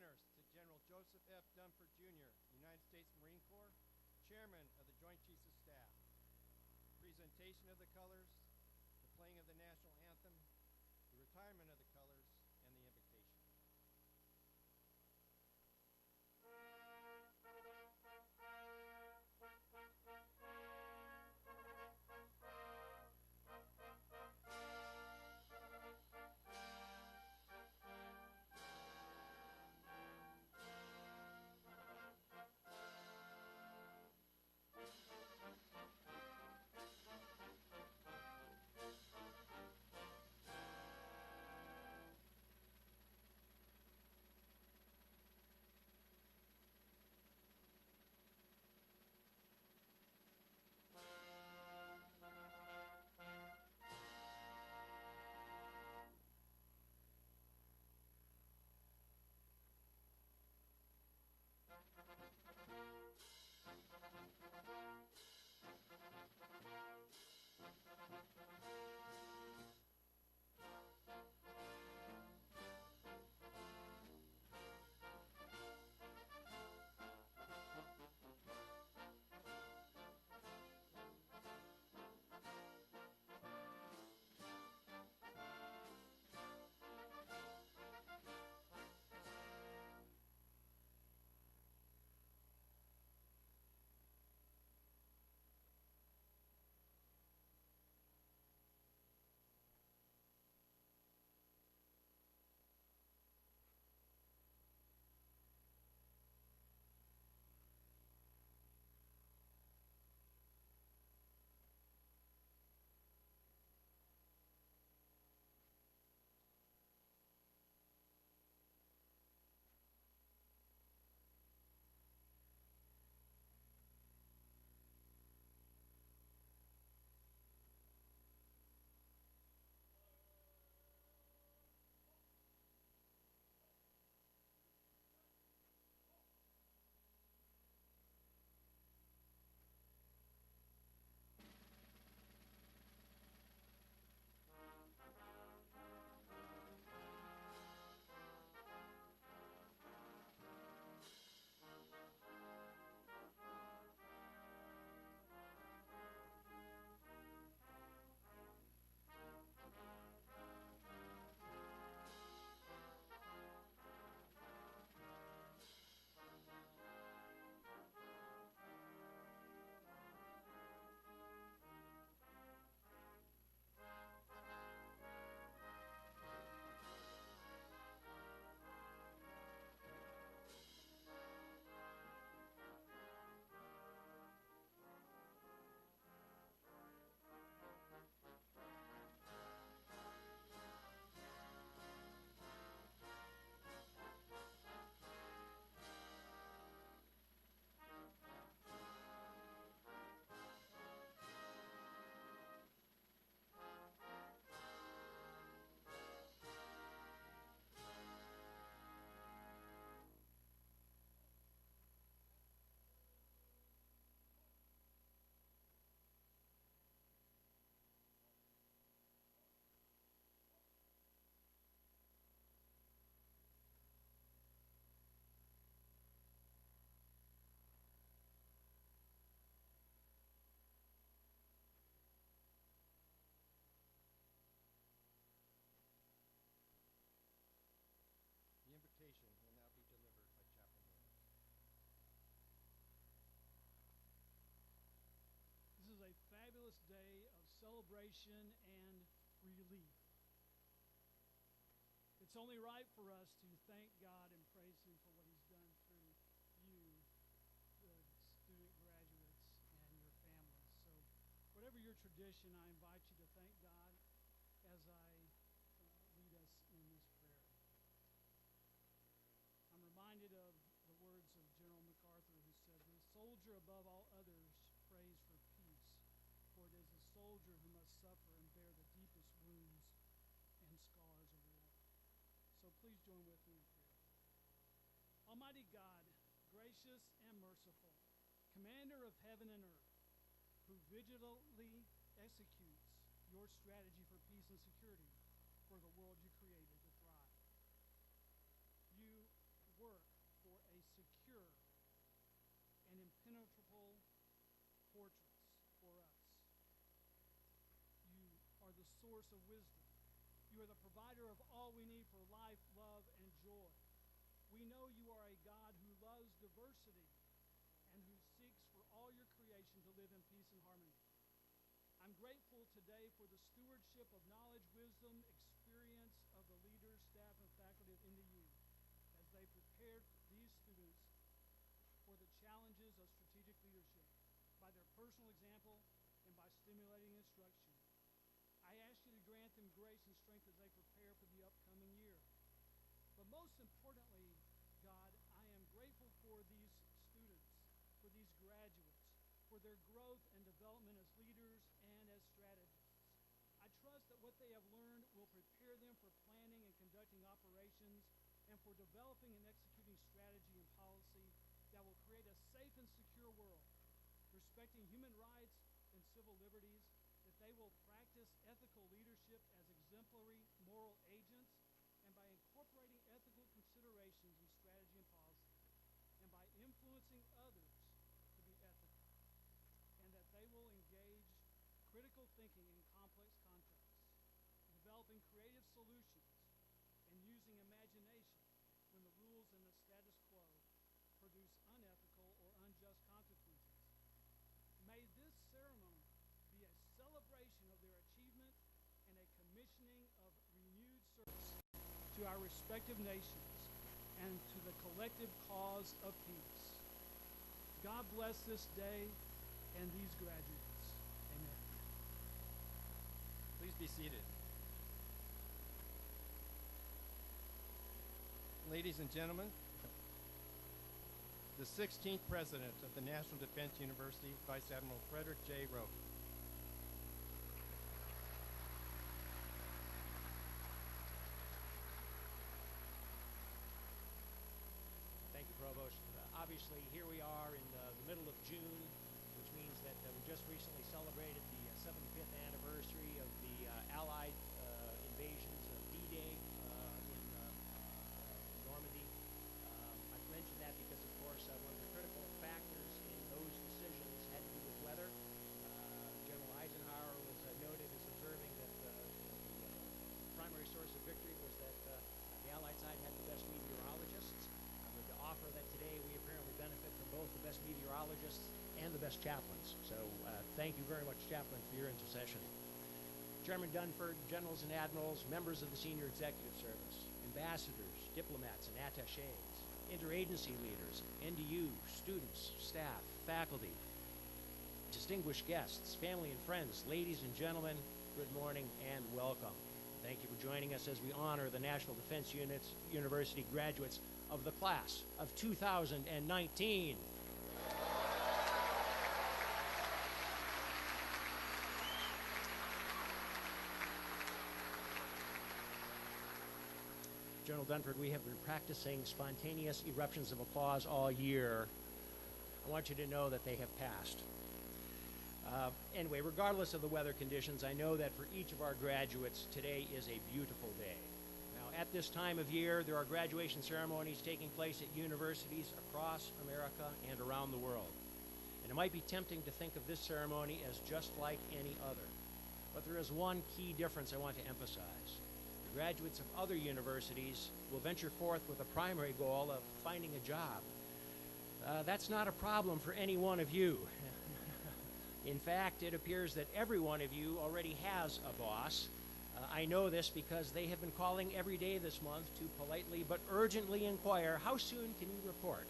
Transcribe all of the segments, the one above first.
honors to General Joseph F. Dunford, Jr., United States Marine Corps, Chairman of the Joint Chiefs of Staff. Presentation of the colors, the playing of the national anthem, the retirement of the colors, and the invocation. The invocation will now be delivered by Chaplain Williams. This is a fabulous day of celebration and relief. It's only right for us to thank God and praise Him for what He's done through you, the student graduates, and your families. So whatever your tradition, I invite you to thank God as I lead us in this prayer. I'm reminded of the words of General MacArthur, who said, "The soldier above all others prays for peace, for it is the soldier who must suffer and bear the deepest wounds and scars of war." So please join with me in prayer. Almighty God, gracious and merciful, commander of heaven and earth, who vigilantly executes your strategy for peace and security for the world you created to thrive. You work for a secure and impenetrable fortress for us. You are the source of wisdom. You are the provider of all we need for life, love, and joy. We know you are a God who loves diversity and who seeks for all your creation to live in peace and harmony. I'm grateful today for the stewardship of knowledge, wisdom, experience of the leaders, staff, and faculty of NDU as they prepared these students for the challenges of strategic leadership by their personal example and by stimulating instruction. I ask you to grant them grace and strength as they prepare for the upcoming year. But most importantly, God, I am grateful for these students, for these graduates, for their growth and development as leaders and as strategists. I trust that what they have learned will prepare them for planning and conducting operations and for developing and executing strategy and policy that will create a safe and secure world, respecting human rights and civil liberties, that they will practice ethical leadership as exemplary moral agents, and by incorporating ethical considerations in strategy and policy, and by influencing others to be ethical, and that they will engage critical thinking in complex contexts, developing creative solutions, and using imagination when the rules and the status quo produce unethical or unjust consequences. May this ceremony be a celebration of their achievement and a commissioning of renewed service to our respective nations and to the collective cause of peace. God bless this day and these graduates. Amen. Please be seated. Ladies and gentlemen, the 16th President of the National Defense University, Vice Admiral Frederick J. Roque. Thank you, Provost. Obviously, here we are in the middle of June, which means that we just recently celebrated the 75th anniversary of the Allied invasions of D-Day in Normandy. I've mentioned that because, of course, one of the critical factors in those decisions had to do with weather. General Eisenhower was noted as observing that the primary source of victory was that the Allied side had the best meteorologists. I'm going to offer that today we apparently benefit from both the best meteorologists and the best chaplains. So thank you very much, Chaplain, for your intercession. Chairman Dunford, generals and admirals, members of the senior executive service, ambassadors, diplomats and attachés, interagency leaders, NDU, students, staff, faculty, distinguished guests, family and friends, ladies and gentlemen, good morning and welcome. Thank you for joining us as we honor the National Defense University graduates of the class of 2019. General Dunford, we have been practicing spontaneous eruptions of applause all year. I want you to know that they have passed. Anyway, regardless of the weather conditions, I know that for each of our graduates, today is a beautiful day. Now, at this time of year, there are graduation ceremonies taking place at universities across America and around the world. And it might be tempting to think of this ceremony as just like any other. But there is one key difference I want to emphasize. The graduates of other universities will venture forth with a primary goal of finding a job. That's not a problem for any one of you. In fact, it appears that every one of you already has a boss. I know this because they have been calling every day this month to politely but urgently inquire, how soon can you report?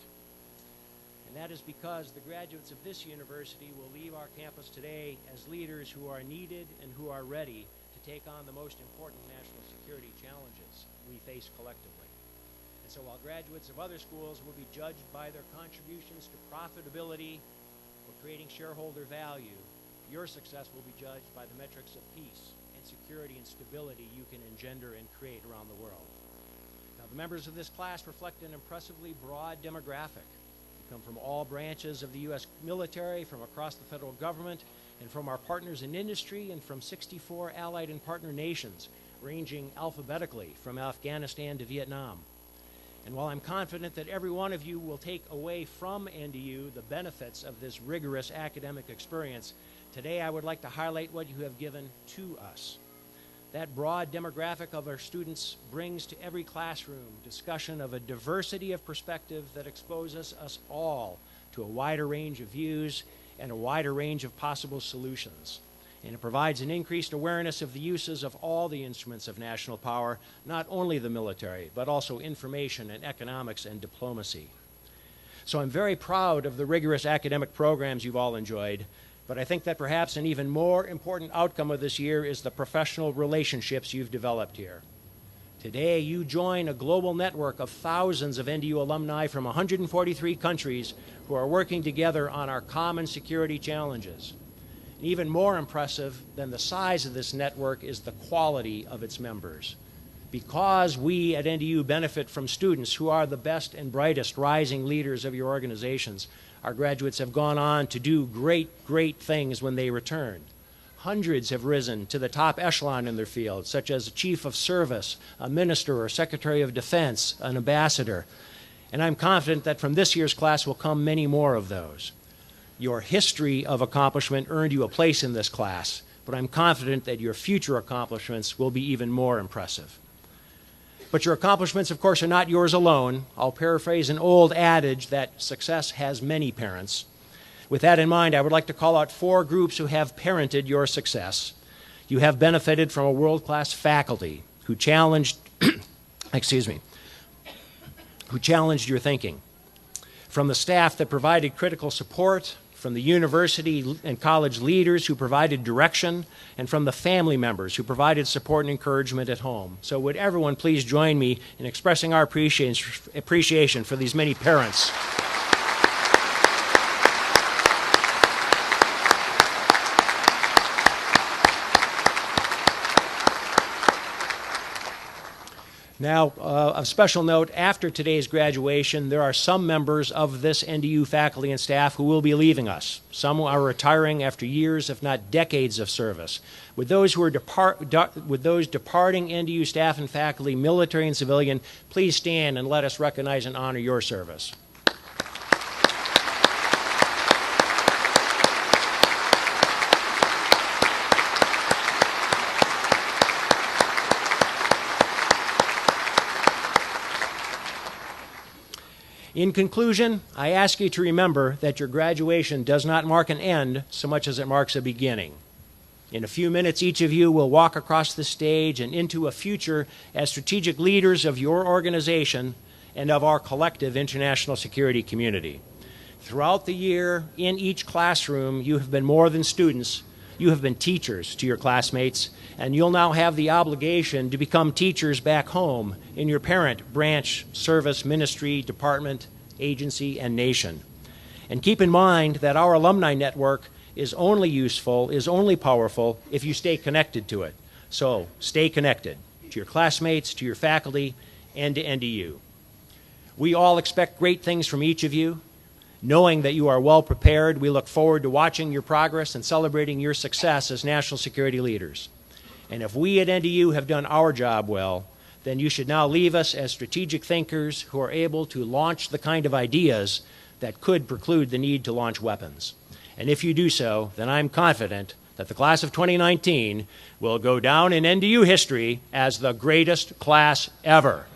And that is because the graduates of this university will leave our campus today as leaders who are needed and who are ready to take on the most important national security challenges we face collectively. And so while graduates of other schools will be judged by their contributions to profitability or creating shareholder value, your success will be judged by the metrics of peace and security and stability you can engender and create around the world. Now, the members of this class reflect an impressively broad demographic. You come from all branches of the U.S. military, from across the federal government, and from our partners in industry, and from 64 allied and partner nations, ranging alphabetically from Afghanistan to Vietnam. And while I'm confident that every one of you will take away from NDU the benefits of this rigorous academic experience, today I would like to highlight what you have given to us. That broad demographic of our students brings to every classroom discussion of a diversity of perspective that exposes us all to a wider range of views and a wider range of possible solutions. And it provides an increased awareness of the uses of all the instruments of national power, not only the military, but also information and economics and diplomacy. So I'm very proud of the rigorous academic programs you've all enjoyed, but I think that perhaps an even more important outcome of this year is the professional relationships you've developed here. Today, you join a global network of thousands of NDU alumni from 143 countries who are working together on our common security challenges. And even more impressive than the size of this network is the quality of its members. Because we at NDU benefit from students who are the best and brightest rising leaders of your organizations, our graduates have gone on to do great things when they return. Hundreds have risen to the top echelon in their field, such as a chief of service, a minister or secretary of defense, an ambassador. And I'm confident that from this year's class will come many more of those. Your history of accomplishment earned you a place in this class, but I'm confident that your future accomplishments will be even more impressive. But your accomplishments, of course, are not yours alone. I'll paraphrase an old adage that success has many parents. With that in mind, I would like to call out 4 groups who have parented your success. You have benefited from a world-class faculty who challenged, who challenged your thinking. From the staff that provided critical support, from the university and college leaders who provided direction, and from the family members who provided support and encouragement at home. So would everyone please join me in expressing our appreciation for these many parents. Now, of special note, after today's graduation, there are some members of this NDU faculty and staff who will be leaving us. Some are retiring after years, if not decades, of service. With those departing NDU staff and faculty, military and civilian, please stand and let us recognize and honor your service. In conclusion, I ask you to remember that your graduation does not mark an end so much as it marks a beginning. In a few minutes, each of you will walk across the stage and into a future as strategic leaders of your organization and of our collective international security community. Throughout the year, in each classroom, you have been more than students. You have been teachers to your classmates, and you'll now have the obligation to become teachers back home in your parent, branch, service, ministry, department, agency, and nation. And keep in mind that our alumni network is only useful, is only powerful if you stay connected to it. So stay connected to your classmates, to your faculty, and to NDU. We all expect great things from each of you. Knowing that you are well prepared, we look forward to watching your progress and celebrating your success as national security leaders. And if we at NDU have done our job well, then you should now leave us as strategic thinkers who are able to launch the kind of ideas that could preclude the need to launch weapons. And if you do so, then I'm confident that the class of 2019 will go down in NDU history as the greatest class ever.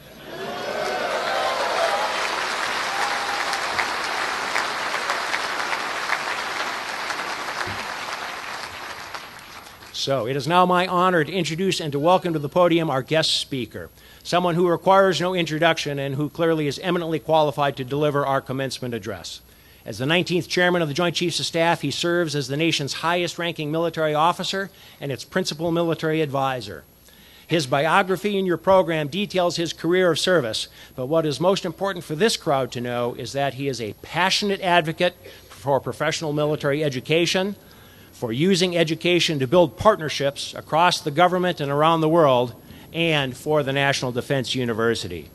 So it is now my honor to introduce and to welcome to the podium our guest speaker, someone who requires no introduction and who clearly is eminently qualified to deliver our commencement address. As the 19th chairman of the Joint Chiefs of Staff, he serves as the nation's highest-ranking military officer and its principal military advisor. His biography in your program details his career of service, but what is most important for this crowd to know is that he is a passionate advocate for professional military education, for using education to build partnerships across the government and around the world, and for the National Defense University.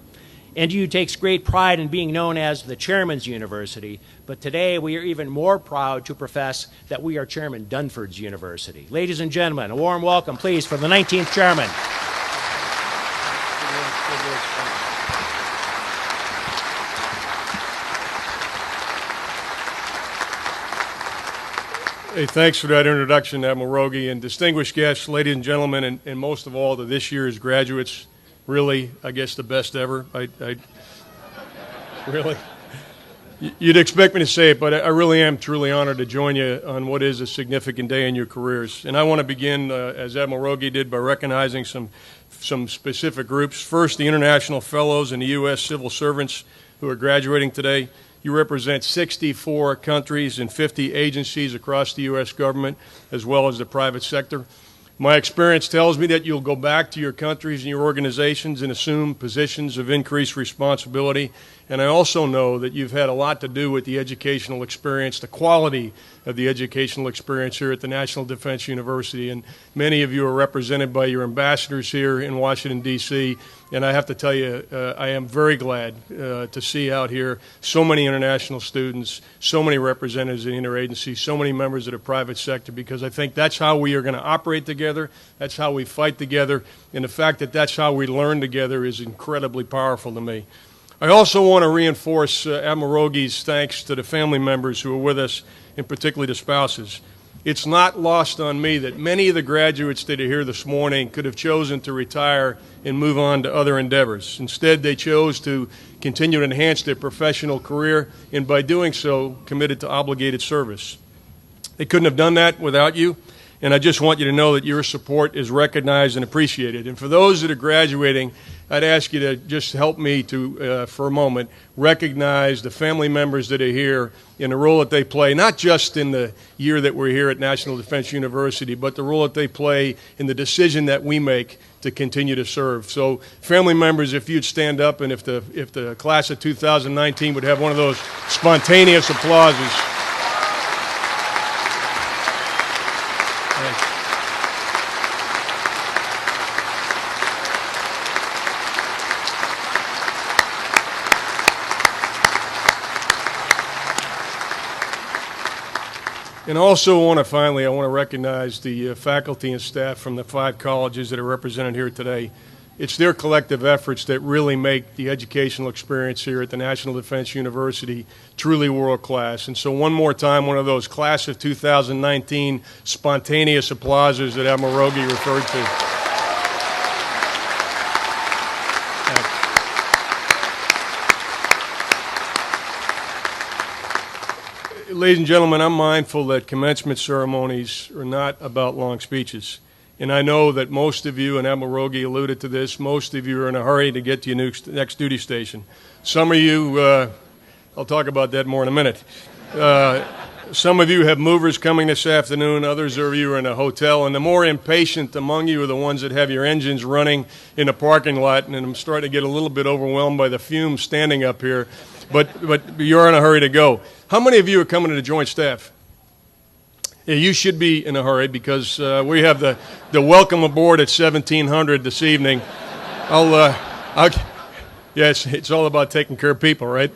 NDU takes great pride in being known as the Chairman's University, but today we are even more proud to profess that we are Chairman Dunford's University. Ladies and gentlemen, a warm welcome, please, for the 19th Chairman. Hey, thanks for that introduction, Admiral Rogie, and distinguished guests, ladies and gentlemen, and most of all to this year's graduates. Really, I guess the best ever. I really. You'd expect me to say it, but I really am truly honored to join you on what is a significant day in your careers. And I want to begin, as Admiral Rogie did, by recognizing some specific groups. First, the international fellows and the U.S. civil servants who are graduating today. You represent 64 countries and 50 agencies across the U.S. government, as well as the private sector. My experience tells me that you'll go back to your countries and your organizations and assume positions of increased responsibility. And I also know that you've had a lot to do with the educational experience, the quality of the educational experience here at the National Defense University. And many of you are represented by your ambassadors here in Washington, D.C. And I have to tell you, I am very glad to see out here so many international students, so many representatives of the interagency, so many members of the private sector, because I think that's how we are going to operate together. That's how we fight together. And the fact that that's how we learn together is incredibly powerful to me. I also want to reinforce Admiral Rogie's thanks to the family members who are with us, and particularly the spouses. It's not lost on me that many of the graduates that are here this morning could have chosen to retire and move on to other endeavors. Instead, they chose to continue to enhance their professional career, and by doing so, committed to obligated service. They couldn't have done that without you, and I just want you to know that your support is recognized and appreciated. And for those that are graduating, I'd ask you to just help me to, for a moment, recognize the family members that are here in the role that they play, not just in the year that we're here at National Defense University, but the role that they play in the decision that we make to continue to serve. So, family members, if you'd stand up, and if the class of 2019 would have one of those spontaneous applauses. Thanks. And also I want to recognize the faculty and staff from the 5 colleges that are represented here today. It's their collective efforts that really make the educational experience here at the National Defense University truly world class. And so one more time, one of those class of 2019 spontaneous applauses that Admiral Rogie referred to. Ladies and gentlemen, I'm mindful that commencement ceremonies are not about long speeches. And I know that most of you, and Admiral Rogie alluded to this, most of you are in a hurry to get to your next duty station. Some of you, I'll talk about that more in a minute. Some of you have movers coming this afternoon. Others of you are in a hotel. And the more impatient among you are the ones that have your engines running in a parking lot. And I'm starting to get a little bit overwhelmed by the fumes standing up here. But you're in a hurry to go. How many of you are coming to the Joint Staff? Yeah, you should be in a hurry because we have the welcome aboard at 1700 this evening. It's all about taking care of people, right?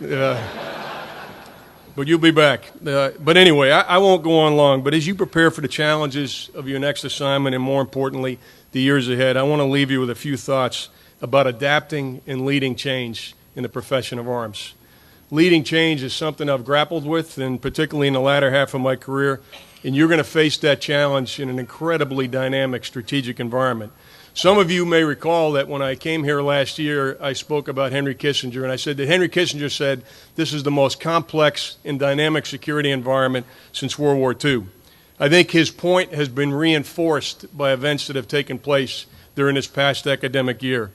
But you'll be back. But anyway, I won't go on long. But as you prepare for the challenges of your next assignment and, more importantly, the years ahead, I want to leave you with a few thoughts about adapting and leading change in the profession of arms. Leading change is something I've grappled with, and particularly in the latter half of my career, and you're going to face that challenge in an incredibly dynamic strategic environment. Some of you may recall that when I came here last year, I spoke about Henry Kissinger, and I said that Henry Kissinger said this is the most complex and dynamic security environment since World War II. I think his point has been reinforced by events that have taken place during this past academic year.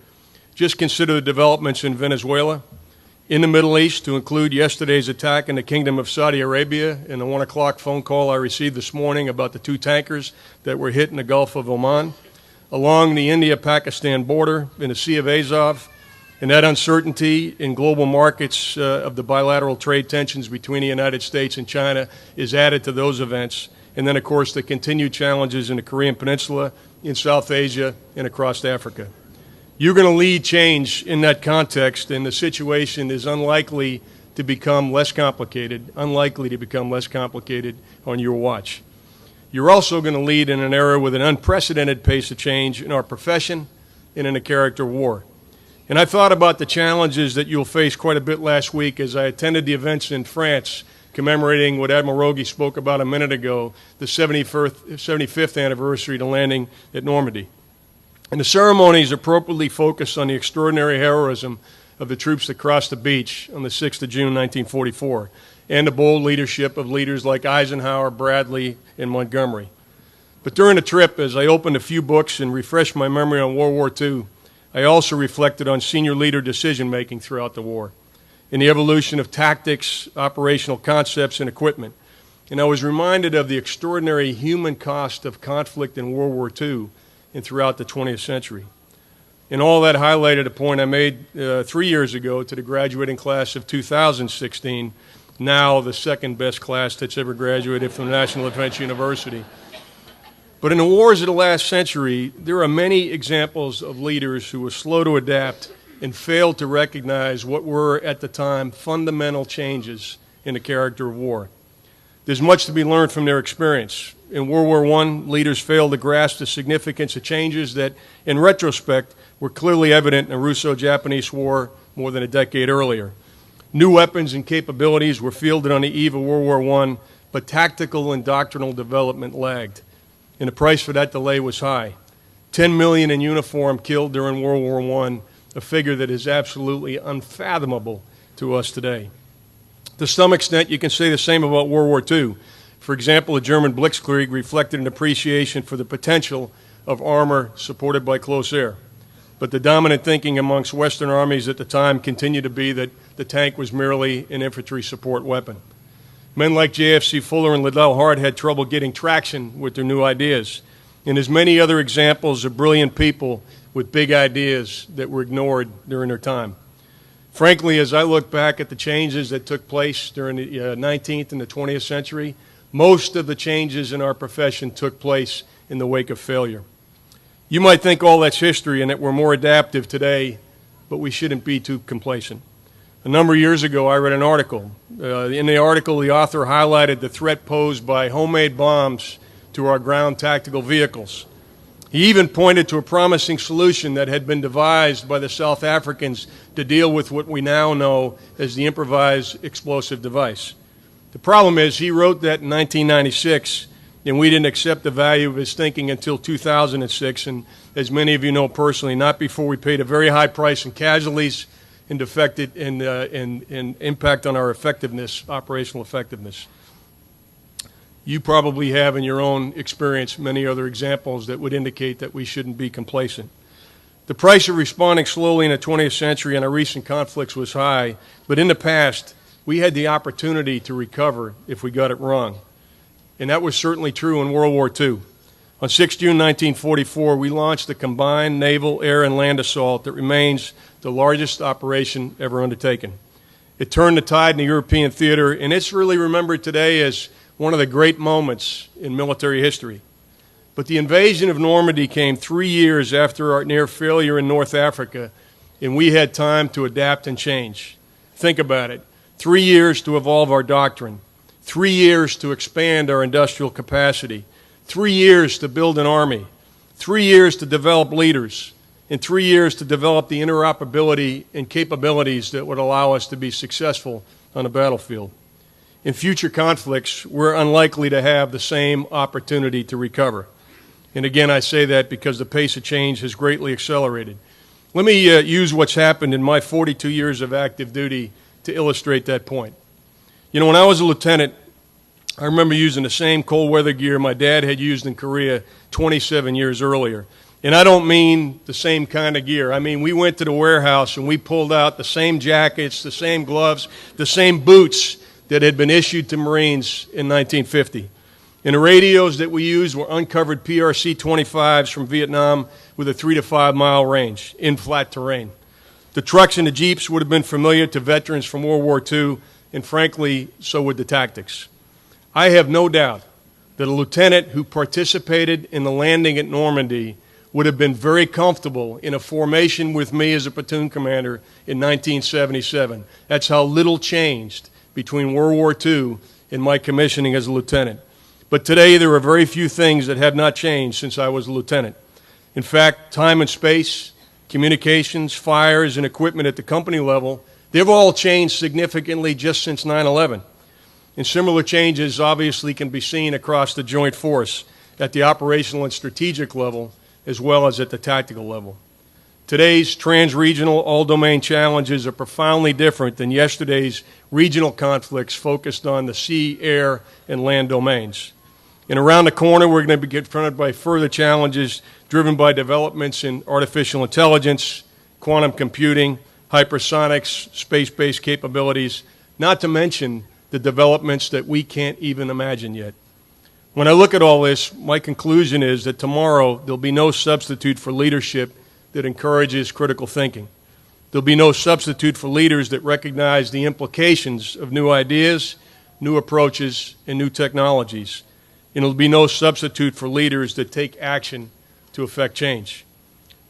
Just consider the developments in Venezuela, in the Middle East, to include yesterday's attack in the Kingdom of Saudi Arabia and the 1 o'clock phone call I received this morning about the 2 tankers that were hit in the Gulf of Oman, along the India-Pakistan border in the Sea of Azov, and that uncertainty in global markets of the bilateral trade tensions between the United States and China is added to those events. And then, of course, the continued challenges in the Korean Peninsula, in South Asia, and across Africa. You're going to lead change in that context, and the situation is unlikely to become less complicated on your watch. You're also going to lead in an era with an unprecedented pace of change in our profession and in a character war. And I thought about the challenges that you'll face quite a bit last week as I attended the events in France commemorating what Admiral Rogie spoke about a minute ago, the 75th anniversary to landing at Normandy. And the ceremonies appropriately focused on the extraordinary heroism of the troops that crossed the beach on the 6th of June, 1944, and the bold leadership of leaders like Eisenhower, Bradley, and Montgomery. But during the trip, as I opened a few books and refreshed my memory on World War II, I also reflected on senior leader decision-making throughout the war, in the evolution of tactics, operational concepts, and equipment. And I was reminded of the extraordinary human cost of conflict in World War II and throughout the 20th century. And all that highlighted a point I made 3 years ago to the graduating class of 2016, now the second best class that's ever graduated from National Defense University. But in the wars of the last century, there are many examples of leaders who were slow to adapt and failed to recognize what were, at the time, fundamental changes in the character of war. There's much to be learned from their experience. In World War I, leaders failed to grasp the significance of changes that, in retrospect, were clearly evident in the Russo-Japanese War more than a decade earlier. New weapons and capabilities were fielded on the eve of World War I, but tactical and doctrinal development lagged. And the price for that delay was high. 10 million in uniform killed during World War I, a figure that is absolutely unfathomable to us today. To some extent, you can say the same about World War II. For example, the German Blitzkrieg reflected an appreciation for the potential of armor supported by close air. But the dominant thinking amongst Western armies at the time continued to be that the tank was merely an infantry support weapon. Men like J.F.C. Fuller and Liddell Hart had trouble getting traction with their new ideas. And there's many other examples of brilliant people with big ideas that were ignored during their time. Frankly, as I look back at the changes that took place during the 19th and the 20th century, most of the changes in our profession took place in the wake of failure. You might think all that's history and that we're more adaptive today, but we shouldn't be too complacent. A number of years ago, I read an article. In the article, the author highlighted the threat posed by homemade bombs to our ground tactical vehicles. He even pointed to a promising solution that had been devised by the South Africans to deal with what we now know as the improvised explosive device. The problem is he wrote that in 1996, and we didn't accept the value of his thinking until 2006, and as many of you know personally, not before we paid a very high price in casualties and impact on our effectiveness, operational effectiveness. You probably have in your own experience many other examples that would indicate that we shouldn't be complacent. The price of responding slowly in the 20th century and our recent conflicts was high, but in the past, we had the opportunity to recover if we got it wrong. And that was certainly true in World War II. On 6 June 1944, we launched a combined naval, air, and land assault that remains the largest operation ever undertaken. It turned the tide in the European theater, and it's really remembered today as one of the great moments in military history. But the invasion of Normandy came 3 years after our near failure in North Africa, and we had time to adapt and change. Think about it. 3 years to evolve our doctrine. 3 years to expand our industrial capacity. 3 years to build an army. 3 years to develop leaders. And 3 years to develop the interoperability and capabilities that would allow us to be successful on the battlefield. In future conflicts, we're unlikely to have the same opportunity to recover. And again, I say that because the pace of change has greatly accelerated. Let me use what's happened in my 42 years of active duty to illustrate that point. You know, when I was a lieutenant, I remember using the same cold weather gear my dad had used in Korea 27 years earlier. And I don't mean the same kind of gear. I mean, we went to the warehouse and we pulled out the same jackets, the same gloves, the same boots that had been issued to Marines in 1950. And the radios that we used were uncovered PRC-25s from Vietnam with a 3 to 5 mile range in flat terrain. The trucks and the Jeeps would have been familiar to veterans from World War II, and frankly, so would the tactics. I have no doubt that a lieutenant who participated in the landing at Normandy would have been very comfortable in a formation with me as a platoon commander in 1977. That's how little changed between World War II and my commissioning as a lieutenant. But today there are very few things that have not changed since I was a lieutenant. In fact, time and space, communications, fires, and equipment at the company level, they've all changed significantly just since 9/11. And similar changes obviously can be seen across the joint force at the operational and strategic level, as well as at the tactical level. Today's trans-regional all-domain challenges are profoundly different than yesterday's regional conflicts focused on the sea, air, and land domains. And around the corner, we're going to be confronted by further challenges driven by developments in artificial intelligence, quantum computing, hypersonics, space-based capabilities, not to mention the developments that we can't even imagine yet. When I look at all this, my conclusion is that tomorrow there'll be no substitute for leadership that encourages critical thinking. There'll be no substitute for leaders that recognize the implications of new ideas, new approaches, and new technologies. And there'll be no substitute for leaders that take action to effect change.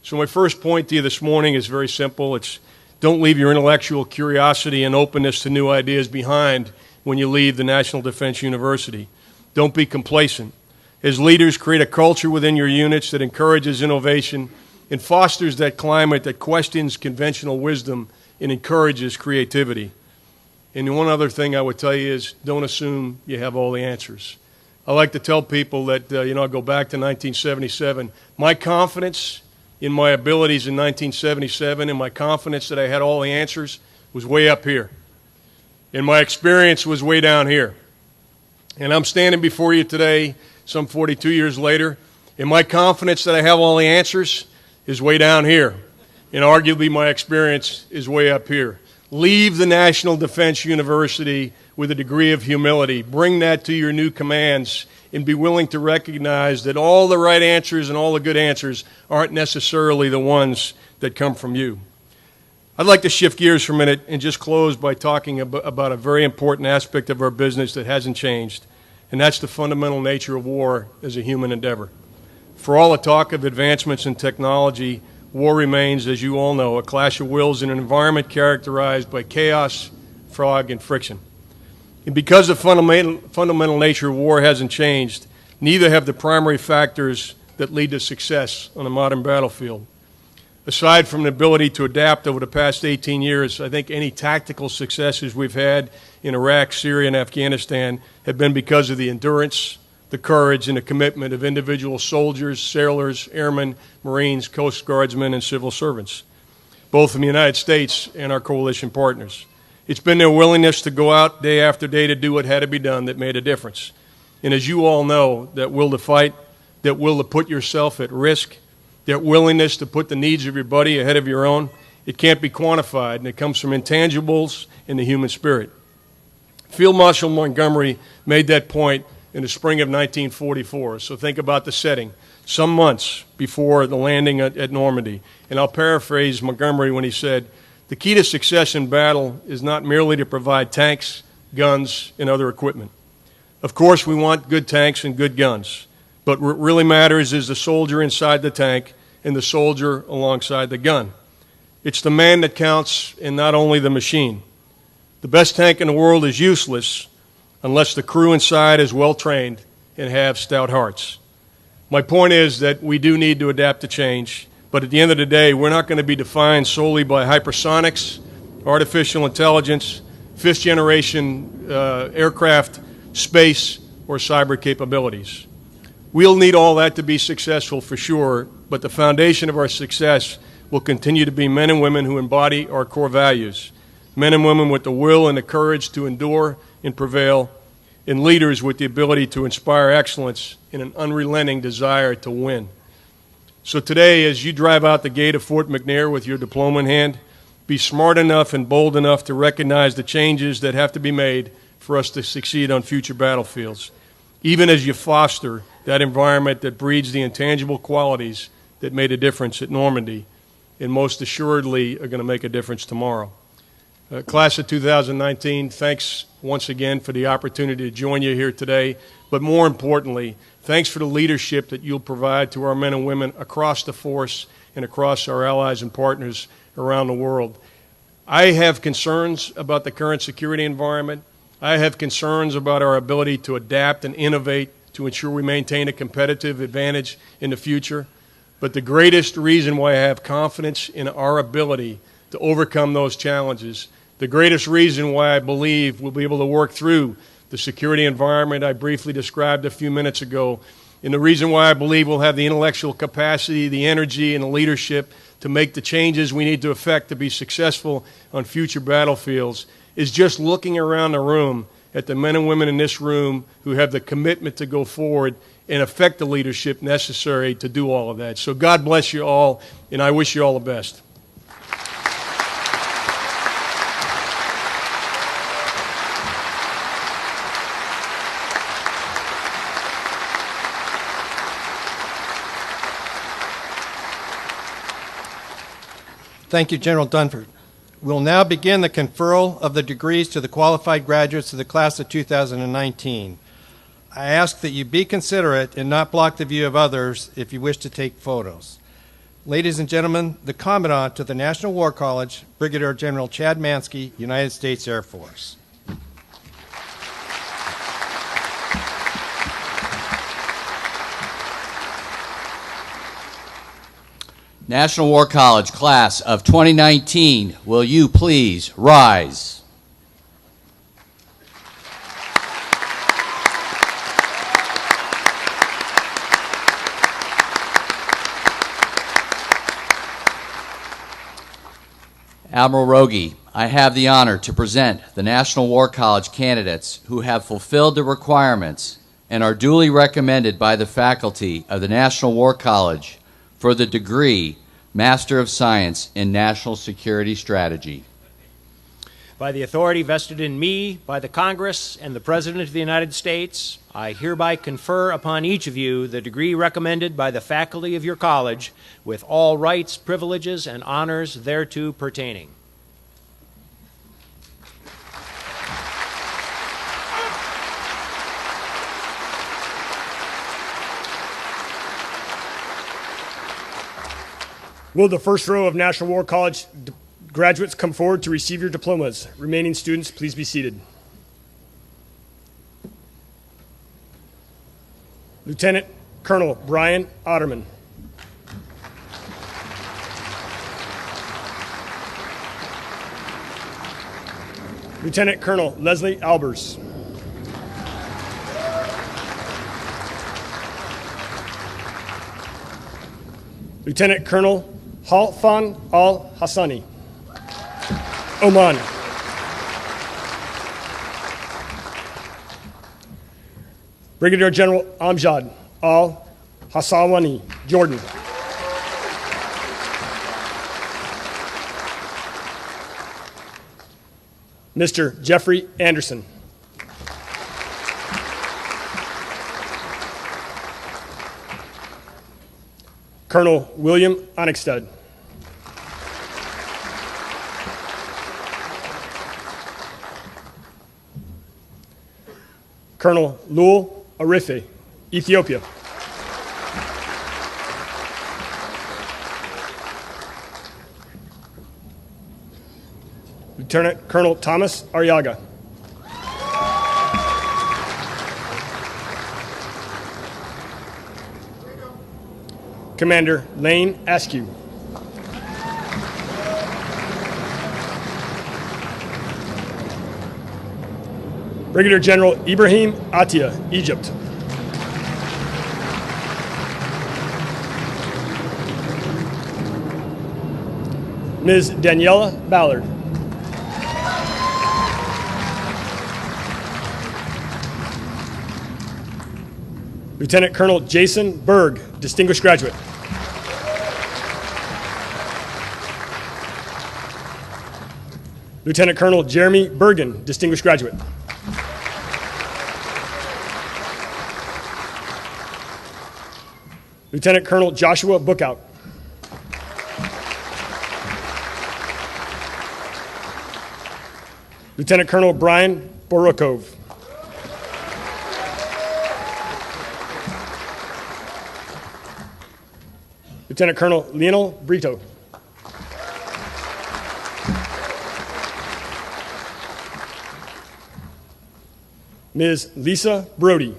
So my first point to you this morning is very simple. It's don't leave your intellectual curiosity and openness to new ideas behind when you leave the National Defense University. Don't be complacent. As leaders, create a culture within your units that encourages innovation and fosters that climate that questions conventional wisdom and encourages creativity. And one other thing I would tell you is don't assume you have all the answers. I like to tell people that, I go back to 1977. My confidence in my abilities in 1977 and my confidence that I had all the answers was way up here. And my experience was way down here. And I'm standing before you today, some 42 years later, and my confidence that I have all the answers is way down here. And arguably my experience is way up here. Leave the National Defense University with a degree of humility. Bring that to your new commands and be willing to recognize that all the right answers and all the good answers aren't necessarily the ones that come from you. I'd like to shift gears for a minute and just close by talking about a very important aspect of our business that hasn't changed, and that's the fundamental nature of war as a human endeavor. For all the talk of advancements in technology, war remains, as you all know, a clash of wills in an environment characterized by chaos, fraud, and friction. And because the fundamental nature of war hasn't changed, neither have the primary factors that lead to success on a modern battlefield. Aside from the ability to adapt over the past 18 years, I think any tactical successes we've had in Iraq, Syria, and Afghanistan have been because of the endurance, the courage, and the commitment of individual soldiers, sailors, airmen, Marines, Coast Guardsmen, and civil servants, both from the United States and our coalition partners. It's been their willingness to go out day after day to do what had to be done that made a difference. And as you all know, that will to fight, that will to put yourself at risk, that willingness to put the needs of your buddy ahead of your own, it can't be quantified, and it comes from intangibles in the human spirit. Field Marshal Montgomery made that point in the spring of 1944, so think about the setting, some months before the landing at Normandy. And I'll paraphrase Montgomery when he said, "The key to success in battle is not merely to provide tanks, guns, and other equipment. Of course, we want good tanks and good guns, but what really matters is the soldier inside the tank and the soldier alongside the gun. It's the man that counts and not only the machine. The best tank in the world is useless unless the crew inside is well trained and have stout hearts." My point is that we do need to adapt to change, but at the end of the day, we're not going to be defined solely by hypersonics, artificial intelligence, fifth-generation aircraft, space, or cyber capabilities. We'll need all that to be successful for sure, but the foundation of our success will continue to be men and women who embody our core values, men and women with the will and the courage to endure and prevail, and leaders with the ability to inspire excellence and an unrelenting desire to win. So today, as you drive out the gate of Fort McNair with your diploma in hand, be smart enough and bold enough to recognize the changes that have to be made for us to succeed on future battlefields, even as you foster that environment that breeds the intangible qualities that made a difference at Normandy and most assuredly are going to make a difference tomorrow. Class of 2019, thanks once again for the opportunity to join you here today, but more importantly, thanks for the leadership that you'll provide to our men and women across the force and across our allies and partners around the world. I have concerns about the current security environment. I have concerns about our ability to adapt and innovate to ensure we maintain a competitive advantage in the future. But the greatest reason why I have confidence in our ability to overcome those challenges, the greatest reason why I believe we'll be able to work through the security environment I briefly described a few minutes ago, and the reason why I believe we'll have the intellectual capacity, the energy, and the leadership to make the changes we need to effect to be successful on future battlefields is just looking around the room at the men and women in this room who have the commitment to go forward and effect the leadership necessary to do all of that. So God bless you all, and I wish you all the best. Thank you, General Dunford. We'll now begin the conferral of the degrees to the qualified graduates of the class of 2019. I ask that you be considerate and not block the view of others if you wish to take photos. Ladies and gentlemen, the Commandant of the National War College, Brigadier General Chad Mansky, United States Air Force. National War College class of 2019, will you please rise? Admiral Rogie, I have the honor to present the National War College candidates who have fulfilled the requirements and are duly recommended by the faculty of the National War College for the degree Master of Science in National Security Strategy. By the authority vested in me by the Congress and the President of the United States, I hereby confer upon each of you the degree recommended by the faculty of your college with all rights, privileges, and honors thereto pertaining. Will the first row of National War College graduates come forward to receive your diplomas? Remaining students, please be seated. Lieutenant Colonel Brian Otterman. Lieutenant Colonel Leslie Albers. Lieutenant Colonel Halfan Al-Hassani, Oman. Brigadier General Amjad Al-Hassawani, Jordan. Mr. Jeffrey Anderson. Colonel William Onyxstad. Colonel Lul Arife, Ethiopia. Lieutenant Colonel Thomas Arriaga. Commander Lane Askew. Brigadier General Ibrahim Atia, Egypt. Ms. Daniela Ballard. Lieutenant Colonel Jason Berg, distinguished graduate. Lieutenant Colonel Jeremy Bergen, distinguished graduate. Lieutenant Colonel Joshua Bookout. Lieutenant Colonel Brian Borokov. Lieutenant Colonel Lionel Brito. Ms. Lisa Brody.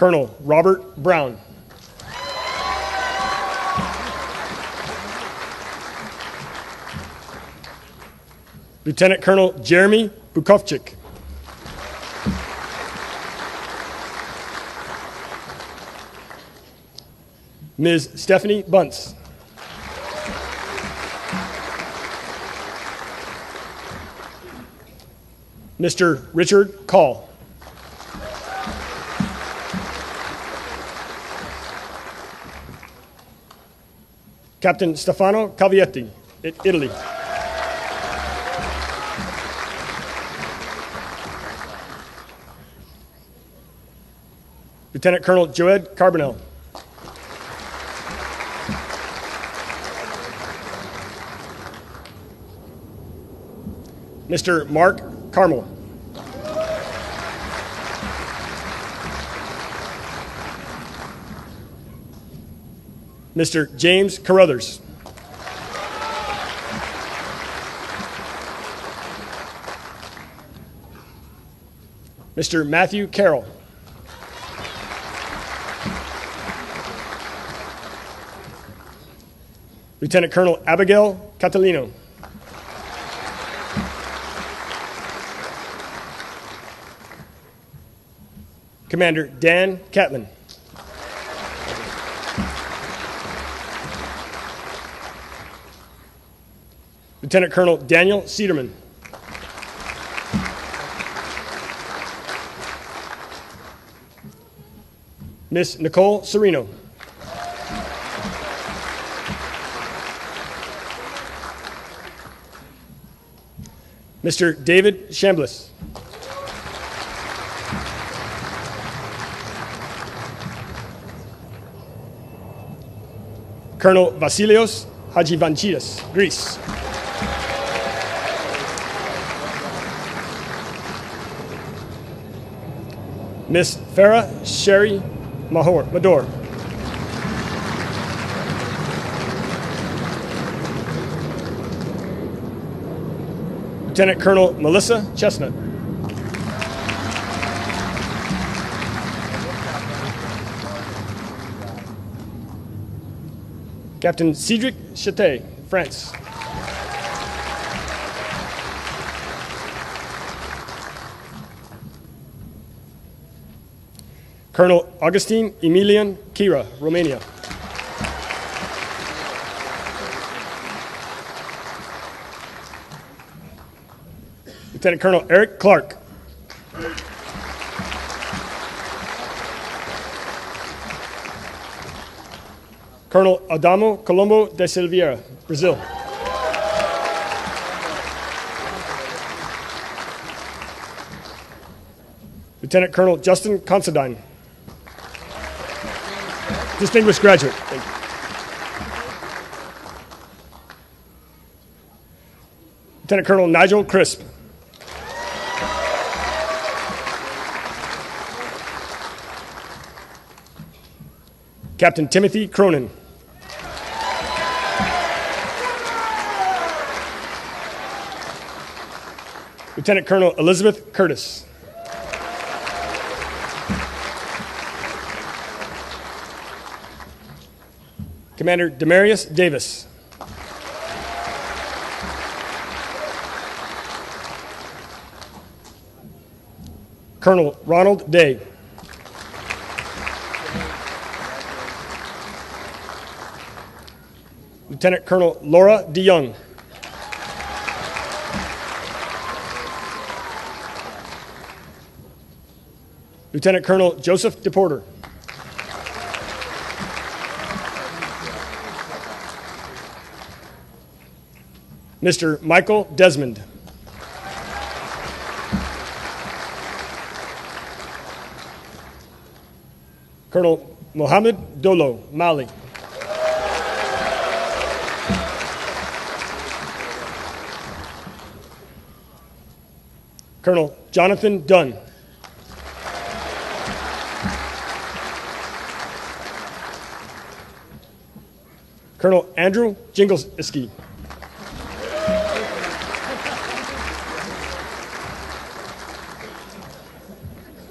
Colonel Robert Brown. Lieutenant Colonel Jeremy Bukovchik. Ms. Stephanie Bunce. Mr. Richard Call. Captain Stefano Cavietti, Italy. Lieutenant Colonel Joed Carbonell. Mr. Mark Carmel. Mr. James Carruthers. Mr. Matthew Carroll. Lieutenant Colonel Abigail Catalino. Commander Dan Catlin. Lieutenant Colonel Daniel Cederman. Miss Nicole Serino. Mr. David Chambliss. Colonel Vasilios Hagivanchidas, Greece. Miss Farah Sherry Mador. Lieutenant Colonel Melissa Chestnut. Captain Cedric Chate, France. Colonel Augustine Emilian Kira, Romania. Lieutenant Colonel Eric Clark. Colonel Adamo Colombo de Silveira, Brazil. Lieutenant Colonel Justin Considine. Distinguished graduate. Thank you. Lieutenant Colonel Nigel Crisp. Captain Timothy Cronin. Lieutenant Colonel Elizabeth Curtis. Commander Demarius Davis. Colonel Ronald Day. Lieutenant Colonel Laura DeYoung. Lieutenant Colonel Joseph DePorter. Mr. Michael Desmond. Colonel Mohammed Dolo, Mali. Colonel Jonathan Dunn. Colonel Andrew Jinglesky.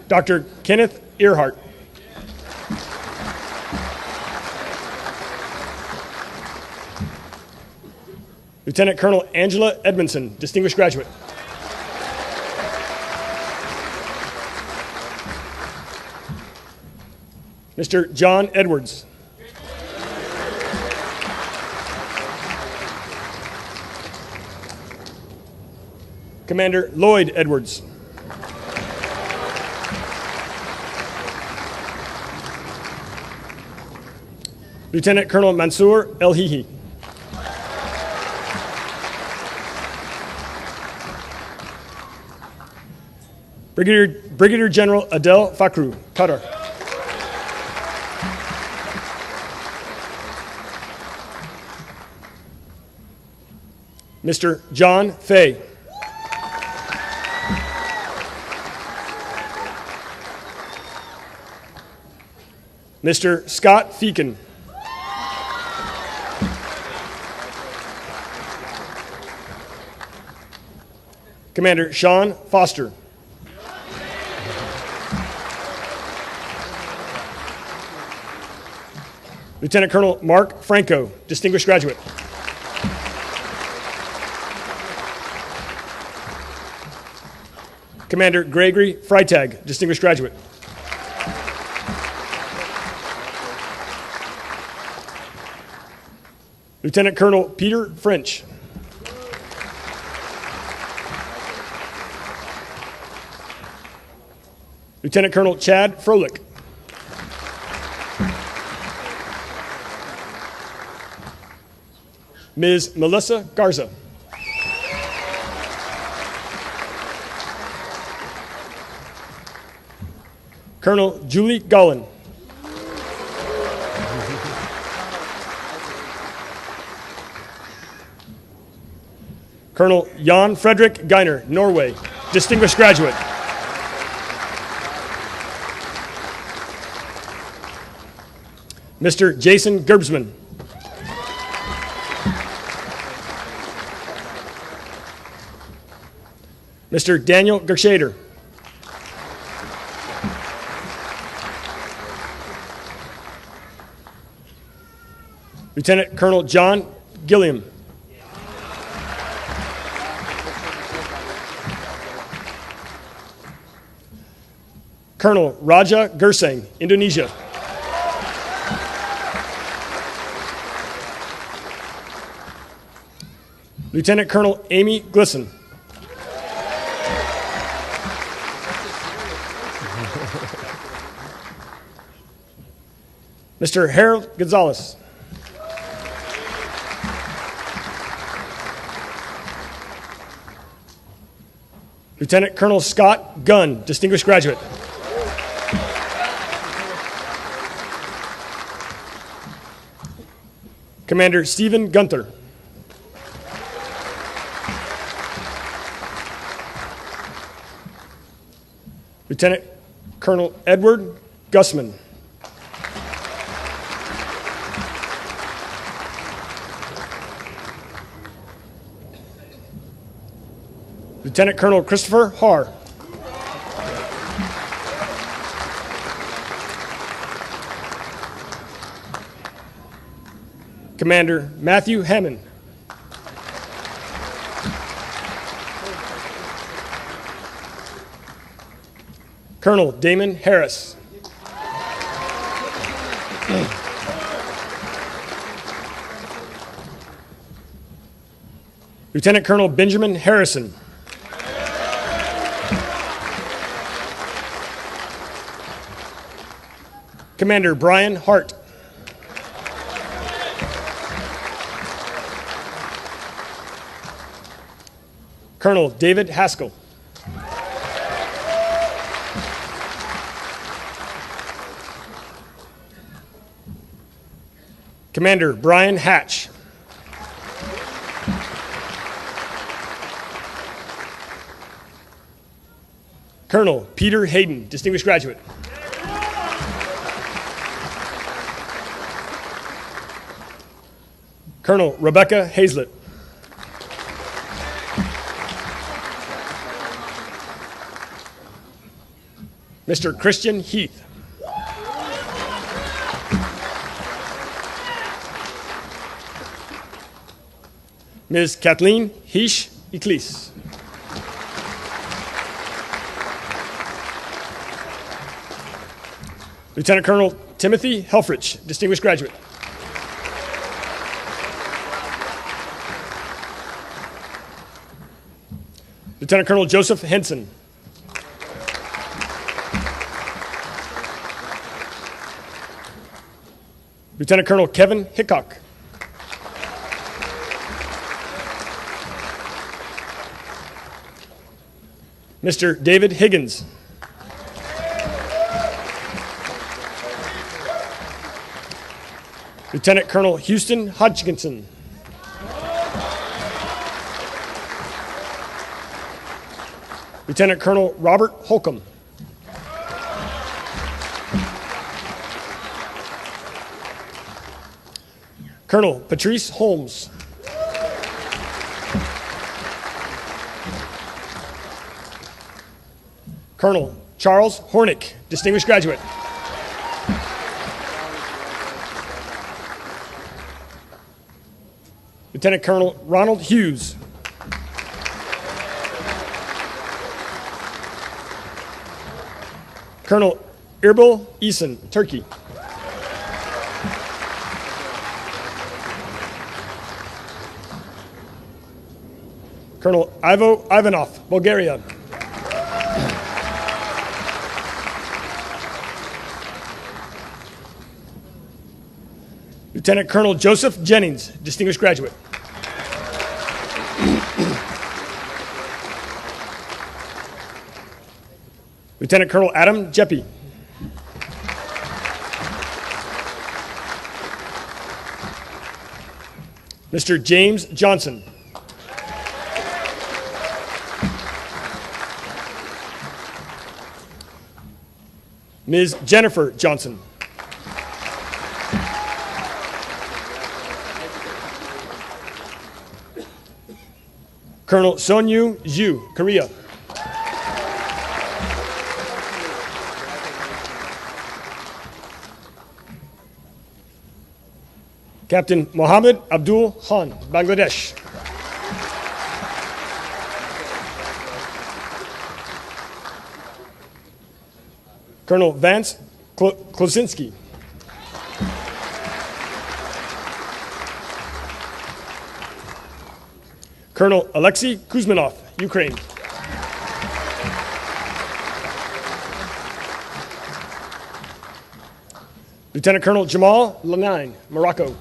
Dr. Kenneth Earhart. Lieutenant Colonel Angela Edmondson, distinguished graduate. Mr. John Edwards. Commander Lloyd Edwards. Lieutenant Colonel Mansour El-Hihi. Brigadier General Adel Fakhru, Qatar. Mr. John Fay. Mr. Scott Feakin. Commander Sean Foster. Lieutenant Colonel Mark Franco, distinguished graduate. Commander Gregory Freitag, distinguished graduate. Lieutenant Colonel Peter French. Lieutenant Colonel Chad Froelich. Ms. Melissa Garza. Colonel Julie Gollin. Colonel Jan Frederick Geiner, Norway, distinguished graduate. Mr. Jason Gerbsman. Mr. Daniel Gershader. Lieutenant Colonel John Gilliam. Colonel Raja Gersang, Indonesia. Lieutenant Colonel Amy Glisson. Mr. Harold Gonzalez. Lieutenant Colonel Scott Gunn, distinguished graduate. Commander Stephen Gunther. Lieutenant Colonel Edward Gussman. Lieutenant Colonel Christopher Haar. Commander Matthew Hammond. Colonel Damon Harris. Lieutenant Colonel Benjamin Harrison. Commander Brian Hart. Colonel David Haskell. Commander Brian Hatch. Colonel Peter Hayden, distinguished graduate. Colonel Rebecca Hazlett. Mr. Christian Heath. Ms. Kathleen Heish Eclis. Lieutenant Colonel Timothy Helfrich, distinguished graduate. Lieutenant Colonel Joseph Henson. Lieutenant Colonel Kevin Hickok. Mr. David Higgins. Lieutenant Colonel Houston Hodgkinson. Lieutenant Colonel Robert Holcomb. Colonel Patrice Holmes. Colonel Charles Hornick, distinguished graduate. Lieutenant Colonel Ronald Hughes. Colonel Erbil Eason, Turkey. Colonel Ivo Ivanov, Bulgaria. Lieutenant Colonel Joseph Jennings, distinguished graduate. Lieutenant Colonel Adam Jeppy. Mr. James Johnson. Ms. Jennifer Johnson. Colonel Sonyu Zhu, Korea. Captain Mohammed Abdul Khan, Bangladesh. Colonel Vance Klosinski. Colonel Alexei Kuzminov, Ukraine. Lieutenant Colonel Jamal Lanine, Morocco.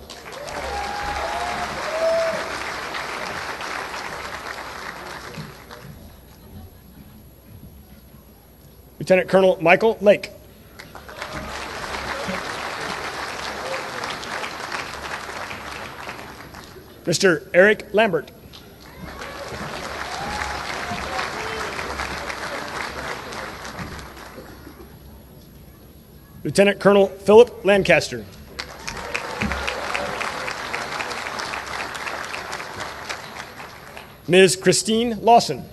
Lieutenant Colonel Michael Lake. Mr. Eric Lambert. Lieutenant Colonel Philip Lancaster. Ms. Christine Lawson.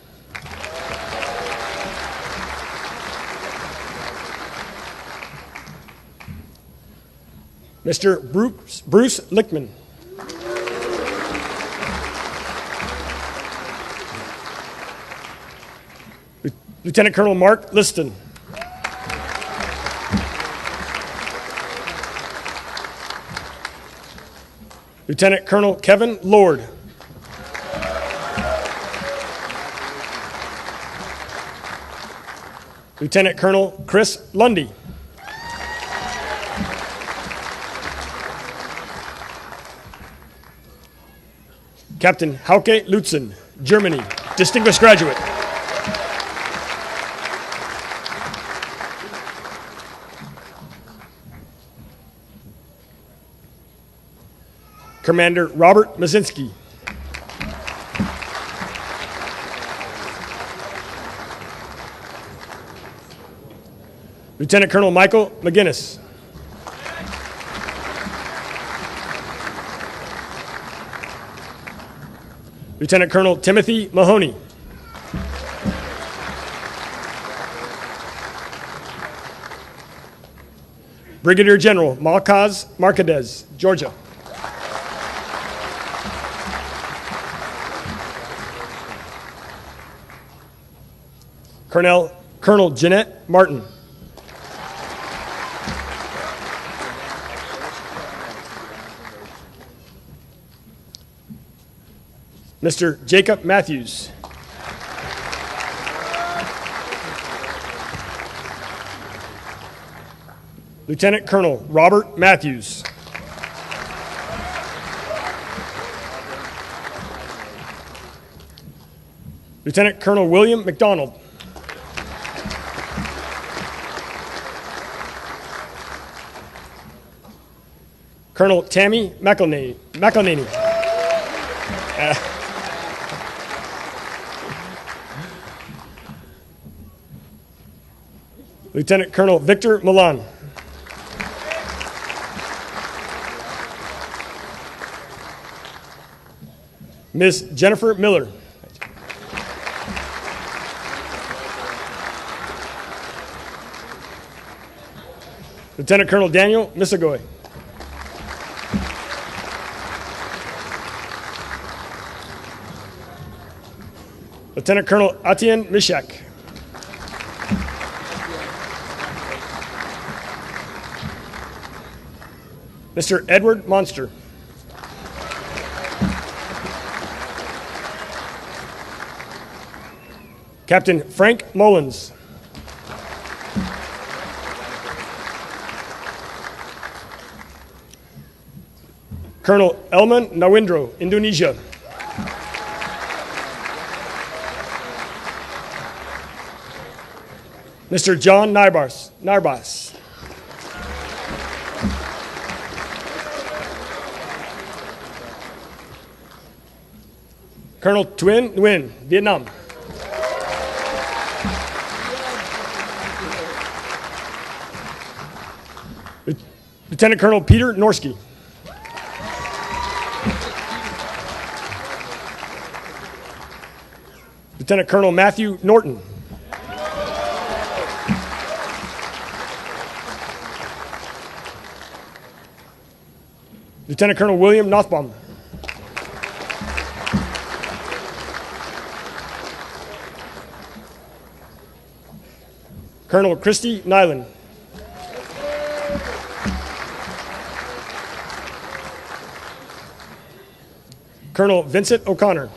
Mr. Bruce Lickman. Lieutenant Colonel Mark Liston. Lieutenant Colonel Kevin Lord. Lieutenant Colonel Chris Lundy. Captain Hauke Lutzen, Germany, distinguished graduate. Commander Robert Mazinski. Lieutenant Colonel Michael McGinnis. Lieutenant Colonel Timothy Mahoney. Brigadier General Malkaz Markadez, Georgia. Colonel Jeanette Martin. Mr. Jacob Matthews. Lieutenant Colonel Robert Matthews. Lieutenant Colonel William McDonald. Colonel Tammy McElhaney. Lieutenant Colonel Victor Milan. Ms. Jennifer Miller. Lieutenant Colonel Daniel Misagoy. Lieutenant Colonel Etienne Mishak. Mr. Edward Monster. Captain Frank Mullins. Colonel Elman Nawindro, Indonesia. Mr. John Narbas. Colonel Nguyen Nguyen, Vietnam. Lieutenant Colonel Peter Norsky. Lieutenant Colonel Matthew Norton. Lieutenant Colonel William Nothbaum. Colonel Christy Nyland. Colonel Vincent O'Connor.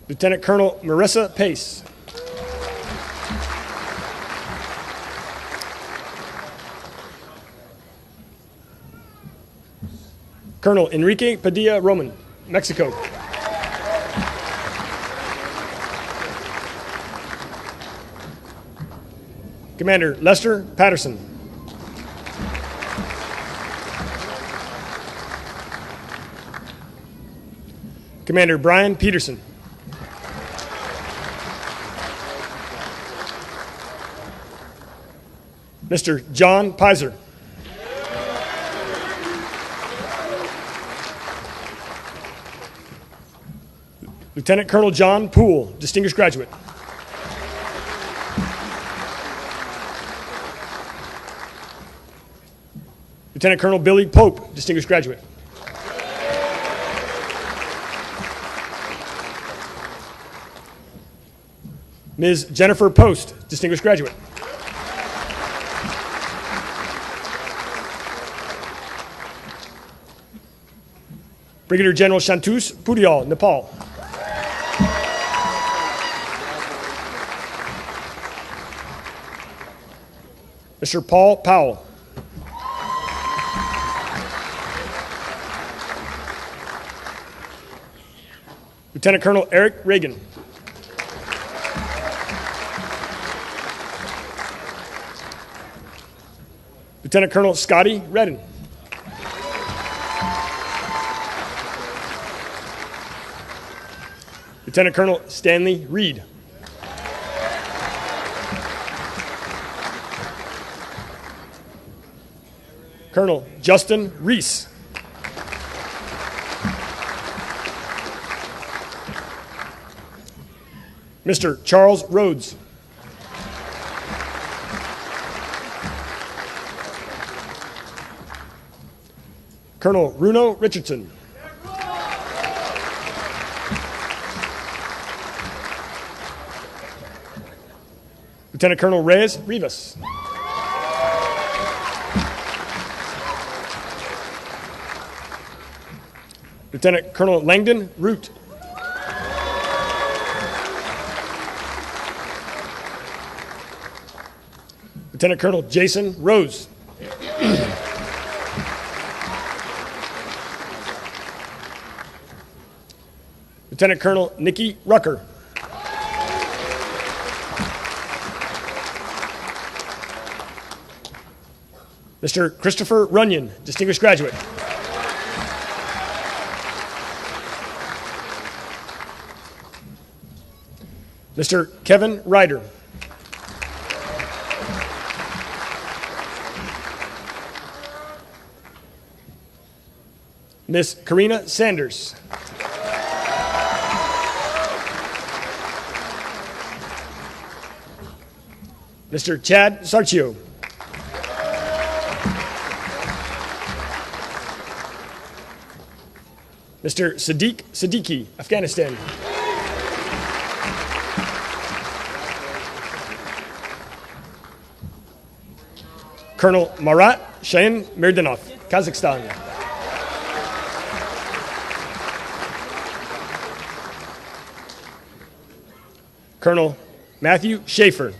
Lieutenant Colonel Marissa Pace. Colonel Enrique Padilla Roman, Mexico. Commander Lester Patterson. Commander Brian Peterson. Mr. John Pizer. Lieutenant Colonel John Poole, distinguished graduate. Lieutenant Colonel Billy Pope, distinguished graduate. Ms. Jennifer Post, distinguished graduate. Brigadier General Shantus Pudial, Nepal. Mr. Paul Powell. Lieutenant Colonel Eric Reagan. Lieutenant Colonel Scotty Redden. Lieutenant Colonel Stanley Reed. Colonel Justin Reese. Mr. Charles Rhodes. Colonel Runo Richardson. Lieutenant Colonel Reyes Rivas. Lieutenant Colonel Langdon Root. Lieutenant Colonel Jason Rose. Lieutenant Colonel Nikki Rucker. Mr. Christopher Runyon, distinguished graduate. Mr. Kevin Ryder. Miss Karina Sanders. Mr. Chad Sarchio. Mr. Sadiq Siddiqui, Afghanistan. Colonel Marat Shahin Mirdanov, Kazakhstan. Colonel Matthew Schaefer.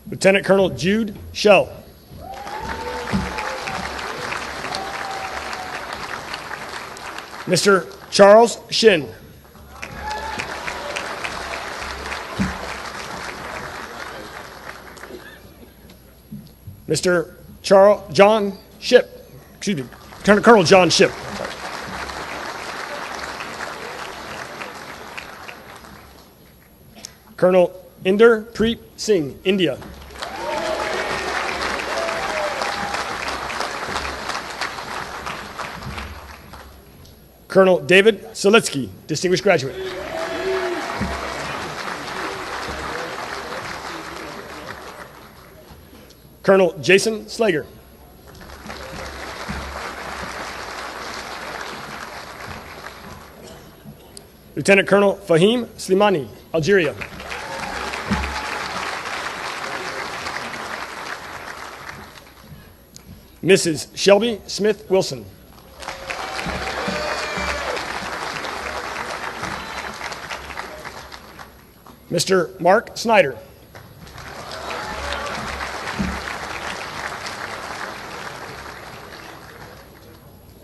Lieutenant Colonel Jude Shell. Mr. Charles Shin. Mr. John Ship. Excuse me, Lieutenant Colonel John Ship. Colonel Inder Preet Singh, India. Colonel David Selitsky, distinguished graduate. Colonel Jason Slager. Lieutenant Colonel Fahim Slimani, Algeria. Mrs. Shelby Smith Wilson. Mr. Mark Snyder.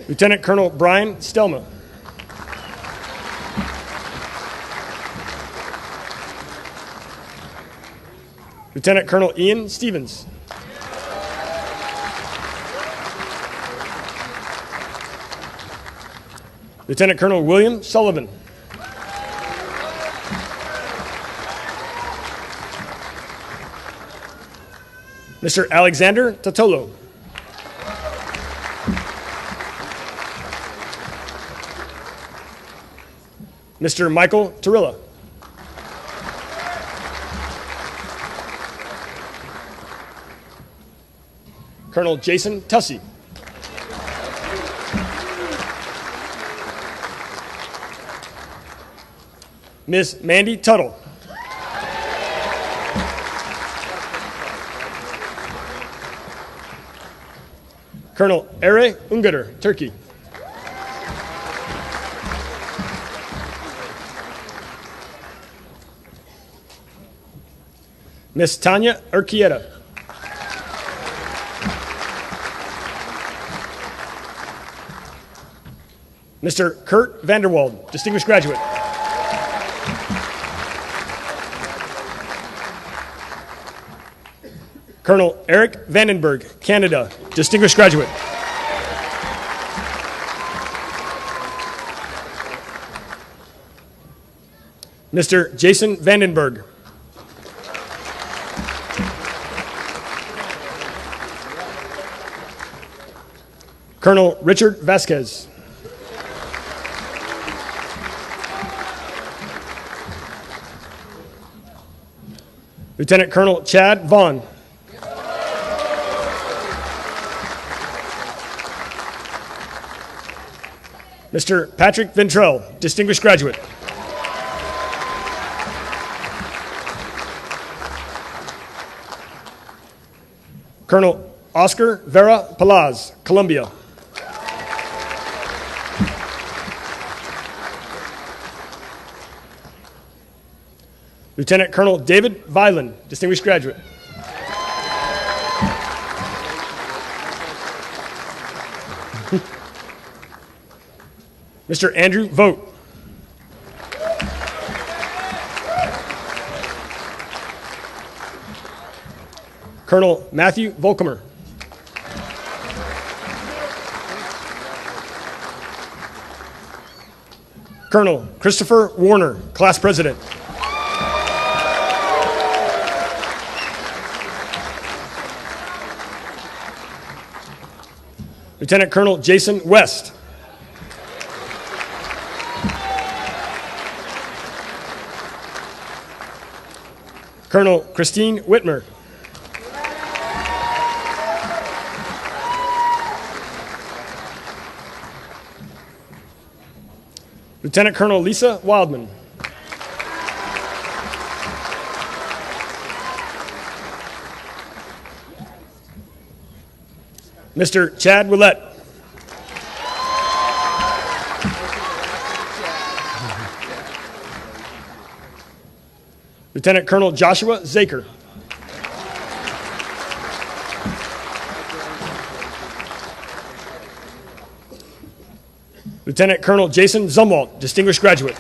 Lieutenant Colonel Brian Stelma. Lieutenant Colonel Ian Stevens. Lieutenant Colonel William Sullivan. Mr. Alexander Totolo. Mr. Michael Torilla. Colonel Jason Tussey. Ms. Mandy Tuttle. Colonel Ere Ungader, Turkey. Ms. Tanya Urquieta. Mr. Kurt Vanderwald, distinguished graduate. Colonel Eric Vandenberg, Canada, distinguished graduate. Mr. Jason Vandenberg. Colonel Richard Vasquez. Lieutenant Colonel Chad Vaughn. Mr. Patrick Ventrell, distinguished graduate. Colonel Oscar Vera Palaz, Columbia. Lieutenant Colonel David Violin, distinguished graduate. Mr. Andrew Vogt. Colonel Matthew Volkemer. Colonel Christopher Warner, class president. Lieutenant Colonel Jason West. Colonel Christine Whitmer. Lieutenant Colonel Lisa Wildman. Mr. Chad Willett. Lieutenant Colonel Joshua Zaker. Lieutenant Colonel Jason Zumwalt, distinguished graduate.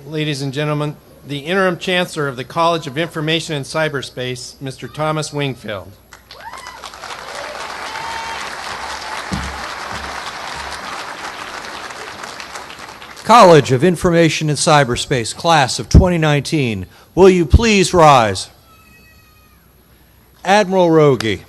Ladies and gentlemen, the Interim Chancellor of the College of Information and Cyberspace, Mr. Thomas Wingfield. College of Information and Cyberspace, class of 2019, will you please rise? Admiral Rogi.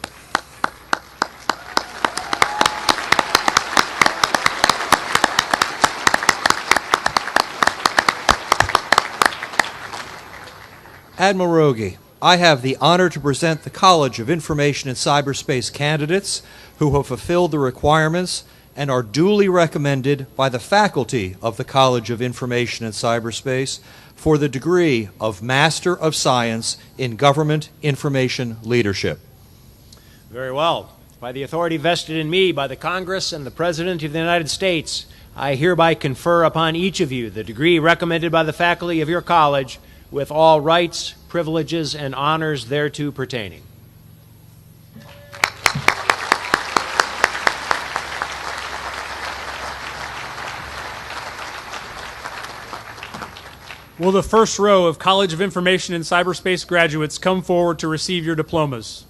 Admiral Rogi, I have the honor to present the College of Information and Cyberspace candidates who have fulfilled the requirements and are duly recommended by the faculty of the College of Information and Cyberspace for the degree of Master of Science in Government Information Leadership. Very well. By the authority vested in me by the Congress and the President of the United States, I hereby confer upon each of you the degree recommended by the faculty of your college with all rights, privileges, and honors thereto pertaining. Will the first row of College of Information and Cyberspace graduates come forward to receive your diplomas?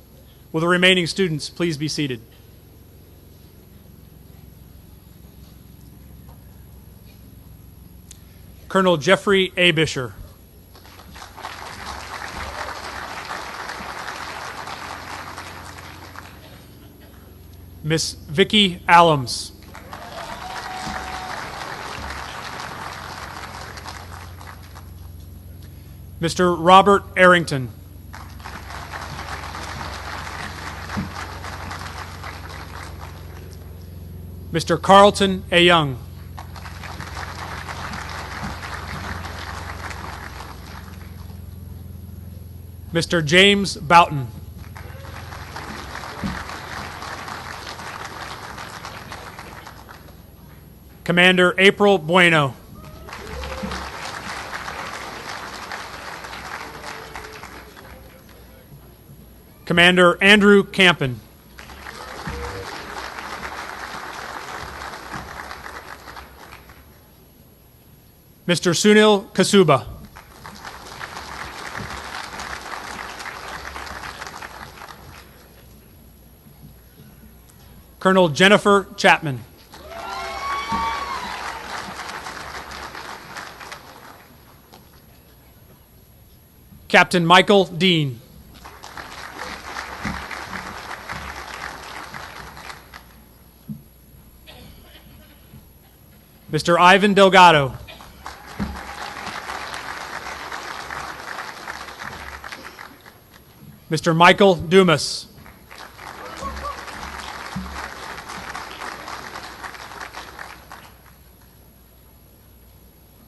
Will the remaining students please be seated? Colonel Jeffrey A. Bisher. Miss Vicki Allums. Mr. Robert Arrington. Mr. Carlton A. Young. Mr. James Boughton. Commander April Bueno. Commander Andrew Campen. Mr. Sunil Kasuba. Colonel Jennifer Chapman. Captain Michael Dean. Mr. Ivan Delgado. Mr. Michael Dumas.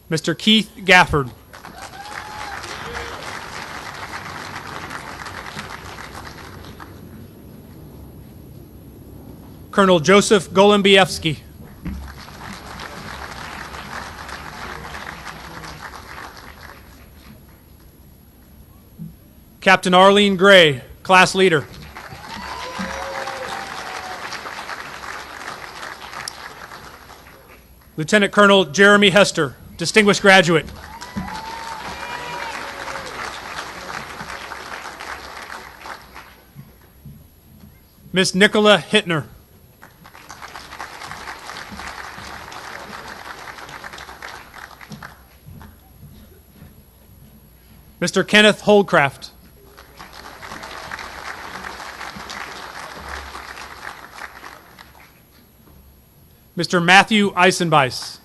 Mr. Keith Gafford. Colonel Joseph Golembiewski. Captain Arlene Gray, class leader. Lieutenant Colonel Jeremy Hester, distinguished graduate. Miss Nicola Hittner. Mr. Kenneth Holdcraft. Mr. Matthew Eisenbeis.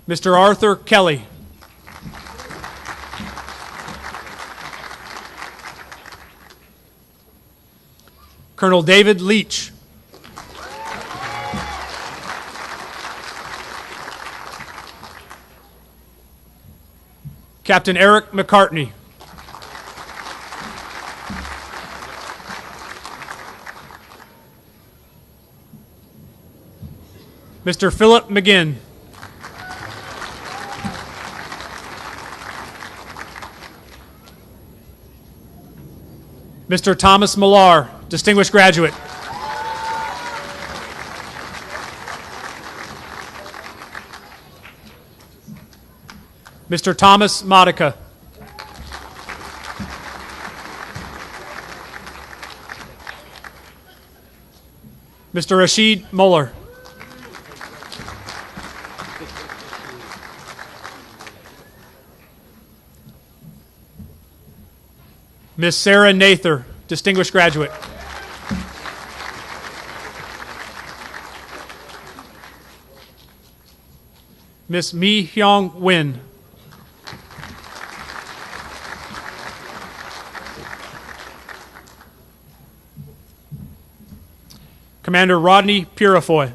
Mr. Arthur Kelly. Colonel David Leach. Captain Eric McCartney. Mr. Philip McGinn. Mr. Thomas Millar, distinguished graduate. Mr. Thomas Modica. Mr. Rashid Muller. Miss Sarah Nather, distinguished graduate. Miss Mi Hyung Win. Commander Rodney Purifoy.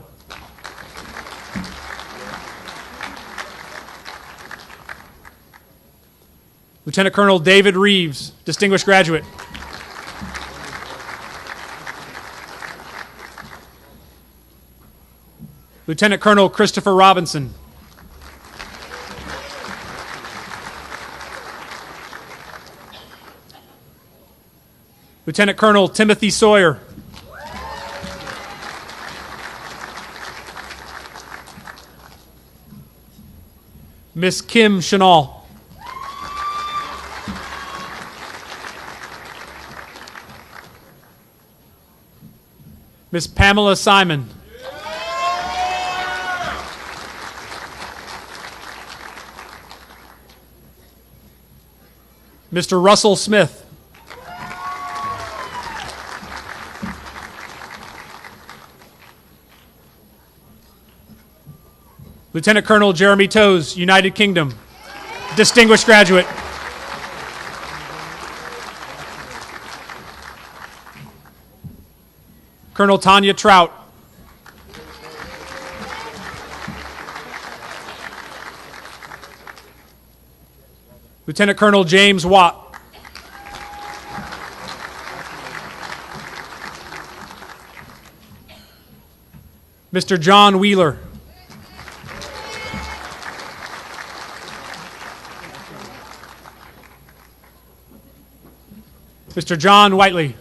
Lieutenant Colonel David Reeves, distinguished graduate. Lieutenant Colonel Christopher Robinson. Lieutenant Colonel Timothy Sawyer. Miss Kim Chanel. Miss Pamela Simon. Mr. Russell Smith. Lieutenant Colonel Jeremy Toes, United Kingdom, distinguished graduate. Colonel Tanya Trout. Lieutenant Colonel James Watt. Mr. John Wheeler. Mr. John Whiteley.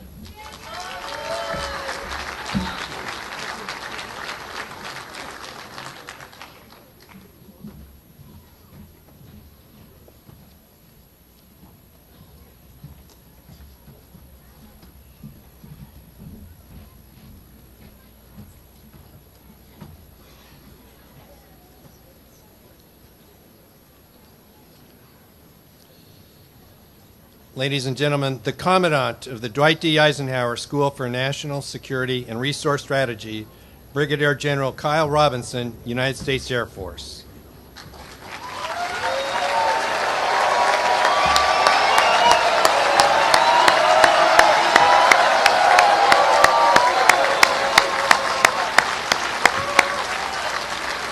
ladies and gentlemen, the Commandant of the Dwight D. Eisenhower School for National Security and Resource Strategy, Brigadier General Kyle Robinson, United States Air Force.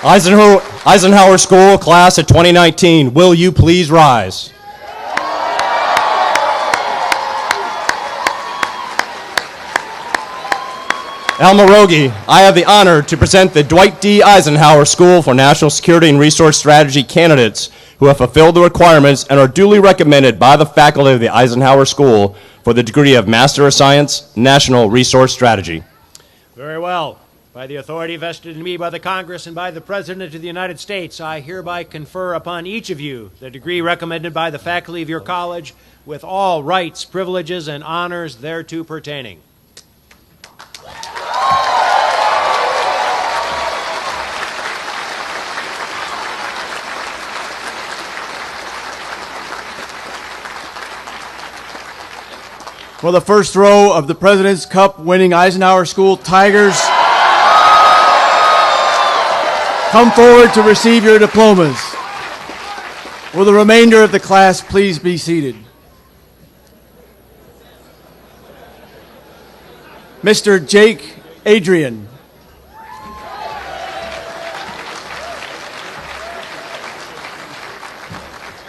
Eisenhower School, class of 2019, will you please rise? Almarogi, I have the honor to present the Dwight D. Eisenhower School for National Security and Resource Strategy candidates who have fulfilled the requirements and are duly recommended by the faculty of the Eisenhower School for the degree of Master of Science, National Resource Strategy. Very well. By the authority vested in me by the Congress and by the President of the United States, I hereby confer upon each of you the degree recommended by the faculty of your college with all rights, privileges, and honors thereto pertaining. For the first row of the President's Cup winning Eisenhower School Tigers, come forward to receive your diplomas. Will the remainder of the class please be seated? Mr. Jake Adrian.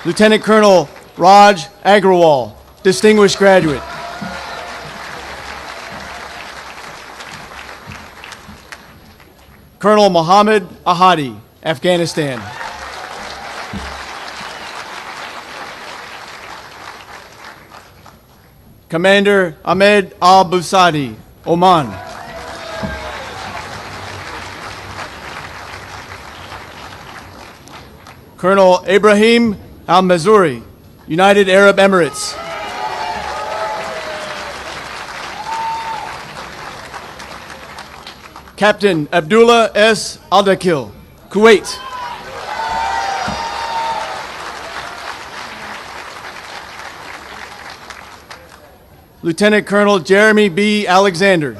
Lieutenant Colonel Raj Agrawal, distinguished graduate. Colonel Mohammed Ahadi, Afghanistan. Commander Ahmed al-Busadi, Oman. Colonel Ibrahim al-Mazuri, United Arab Emirates. Captain Abdullah S. Aldakil, Kuwait. Lieutenant Colonel Jeremy B. Alexander.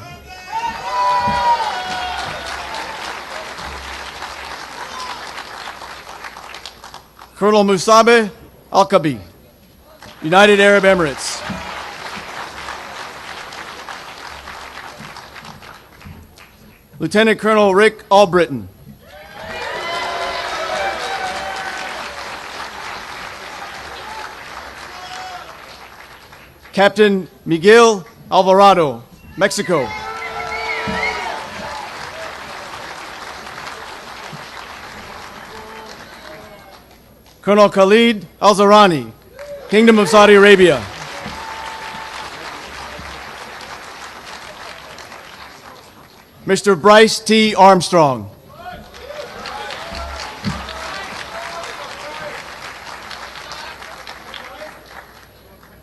Colonel Musabe Al-Kabi, United Arab Emirates. Lieutenant Colonel Rick Albritton. Captain Miguel Alvarado, Mexico. Colonel Khalid Al-Zarani, Kingdom of Saudi Arabia. Mr. Bryce T. Armstrong.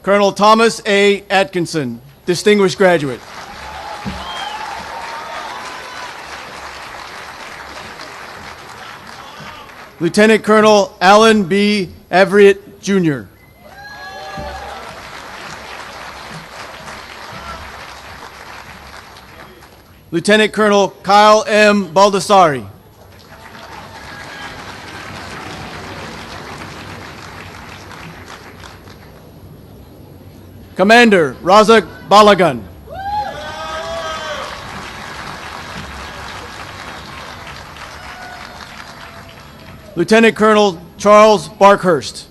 Colonel Thomas A. Atkinson, distinguished graduate. Lieutenant Colonel Alan B. Everett, Jr. Lieutenant Colonel Kyle M. Baldassari. Commander Razak Balagan. Lieutenant Colonel Charles Barkhurst.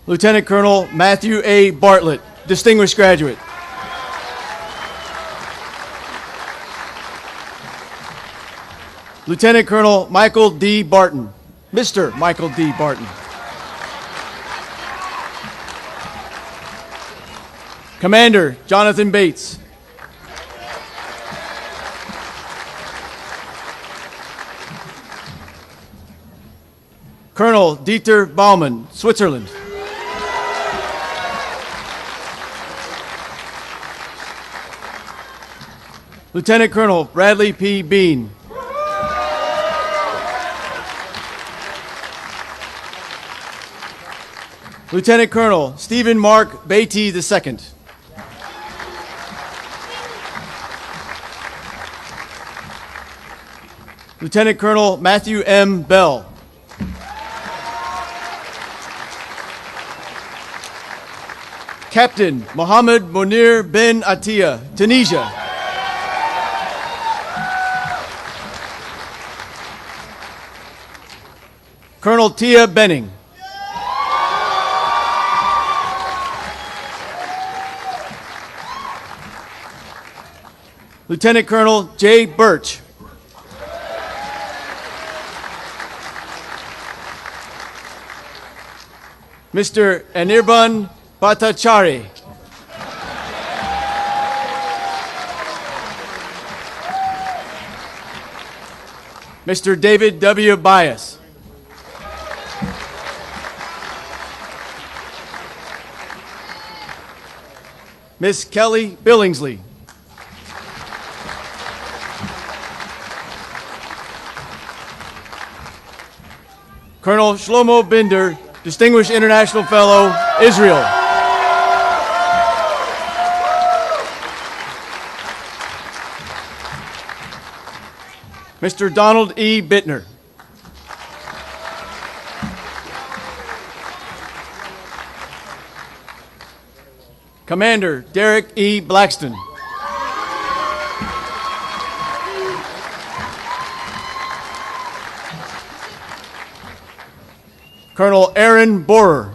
Lieutenant Colonel Matthew A. Bartlett, distinguished graduate. Lieutenant Colonel Michael D. Barton, Mr. Michael D. Barton. Commander Jonathan Bates. Colonel Dieter Baumann, Switzerland. Lieutenant Colonel Bradley P. Bean. Lieutenant Colonel Stephen Mark Beatty II. Lieutenant Colonel Matthew M. Bell. Captain Mohammed Munir bin Atiyah, Tunisia. Colonel Tia Benning. Lieutenant Colonel J. Birch. Mr. Anirban Bhattacharya. Mr. David W. Bias. Miss Kelly Billingsley. Colonel Shlomo Binder, Distinguished International Fellow, Israel. Mr. Donald E. Bittner. Commander Derek E. Blackston. Colonel Aaron Borer.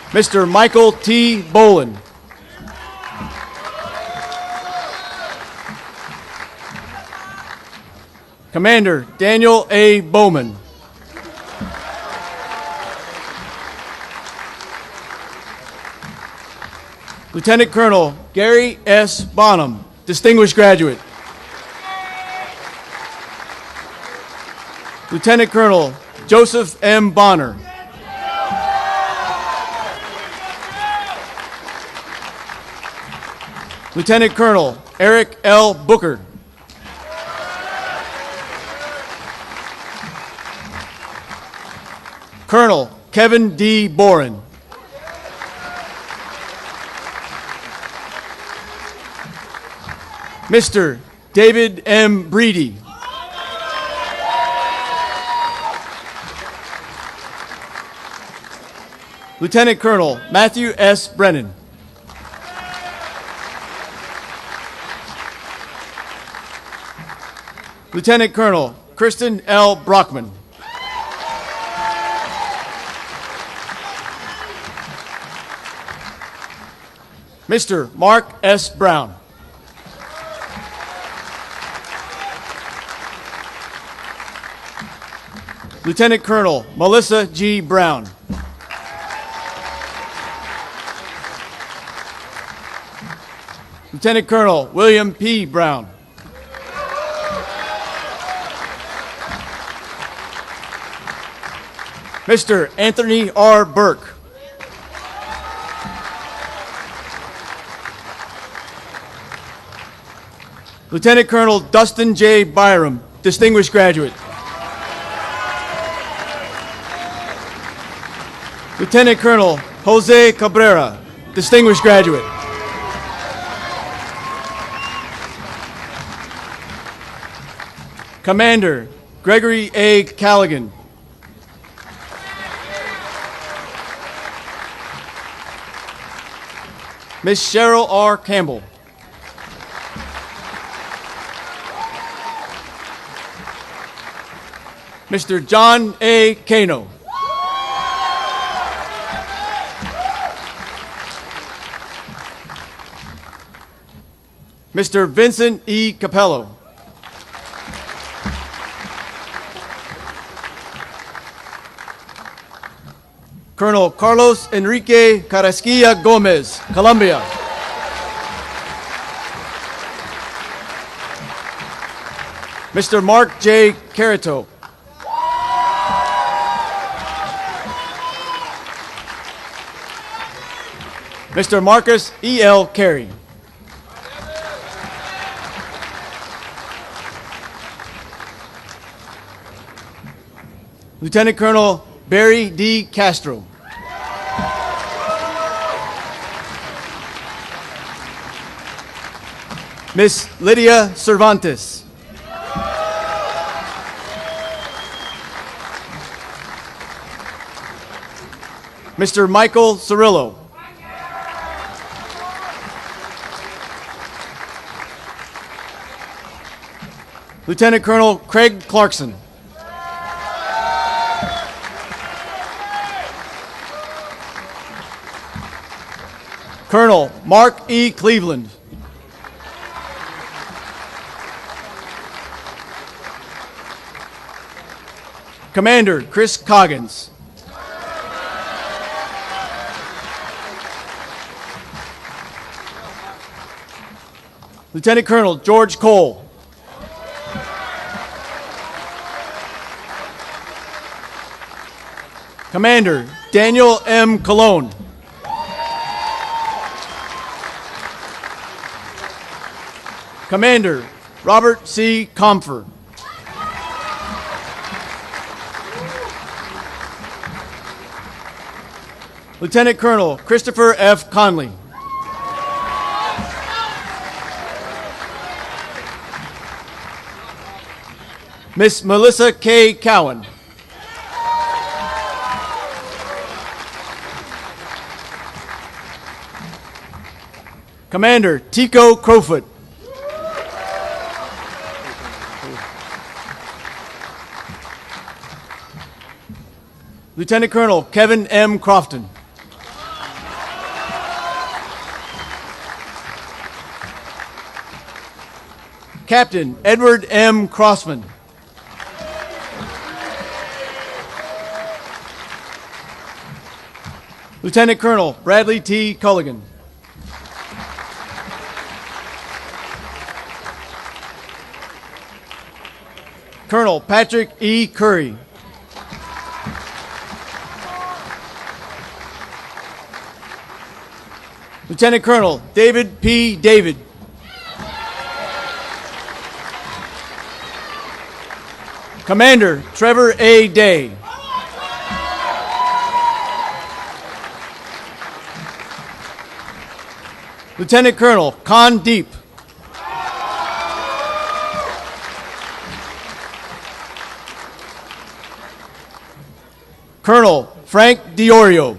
Mr. Michael T. Bolin. Commander Daniel A. Bowman. Lieutenant Colonel Gary S. Bonham, distinguished graduate. Lieutenant Colonel Joseph M. Bonner. Lieutenant Colonel Eric L. Booker. Colonel Kevin D. Boren. Mr. David M. Breedy. Lieutenant Colonel Matthew S. Brennan. Lieutenant Colonel Kristen L. Brockman. Mr. Mark S. Brown. Lieutenant Colonel Melissa G. Brown. Lieutenant Colonel William P. Brown. Mr. Anthony R. Burke. Lieutenant Colonel Dustin J. Byram, distinguished graduate. Lieutenant Colonel Jose Cabrera, distinguished graduate. Commander Gregory A. Callaghan. Miss Cheryl R. Campbell. Mr. John A. Kano. Mr. Vincent E. Capello. Colonel Carlos Enrique Carrasquilla Gomez, Colombia. Mr. Mark J. Carito. Mr. Marcus E. L. Carey. Lieutenant Colonel Barry D. Castro. Miss Lydia Cervantes. Mr. Michael Cirillo. Lieutenant Colonel Craig Clarkson. Colonel Mark E. Cleveland. Commander Chris Coggins. Lieutenant Colonel George Cole. Commander Daniel M. Colon. Commander Robert C. Confer. Lieutenant Colonel Christopher F. Conley. Miss Melissa K. Cowan. Commander Tico Crowfoot. Lieutenant Colonel Kevin M. Crofton. Captain Edward M. Crossman. Lieutenant Colonel Bradley T. Culligan. Colonel Patrick E. Curry. Lieutenant Colonel David P. David. Commander Trevor A. Day. Lieutenant Colonel Con Deep. Colonel Frank Diorio.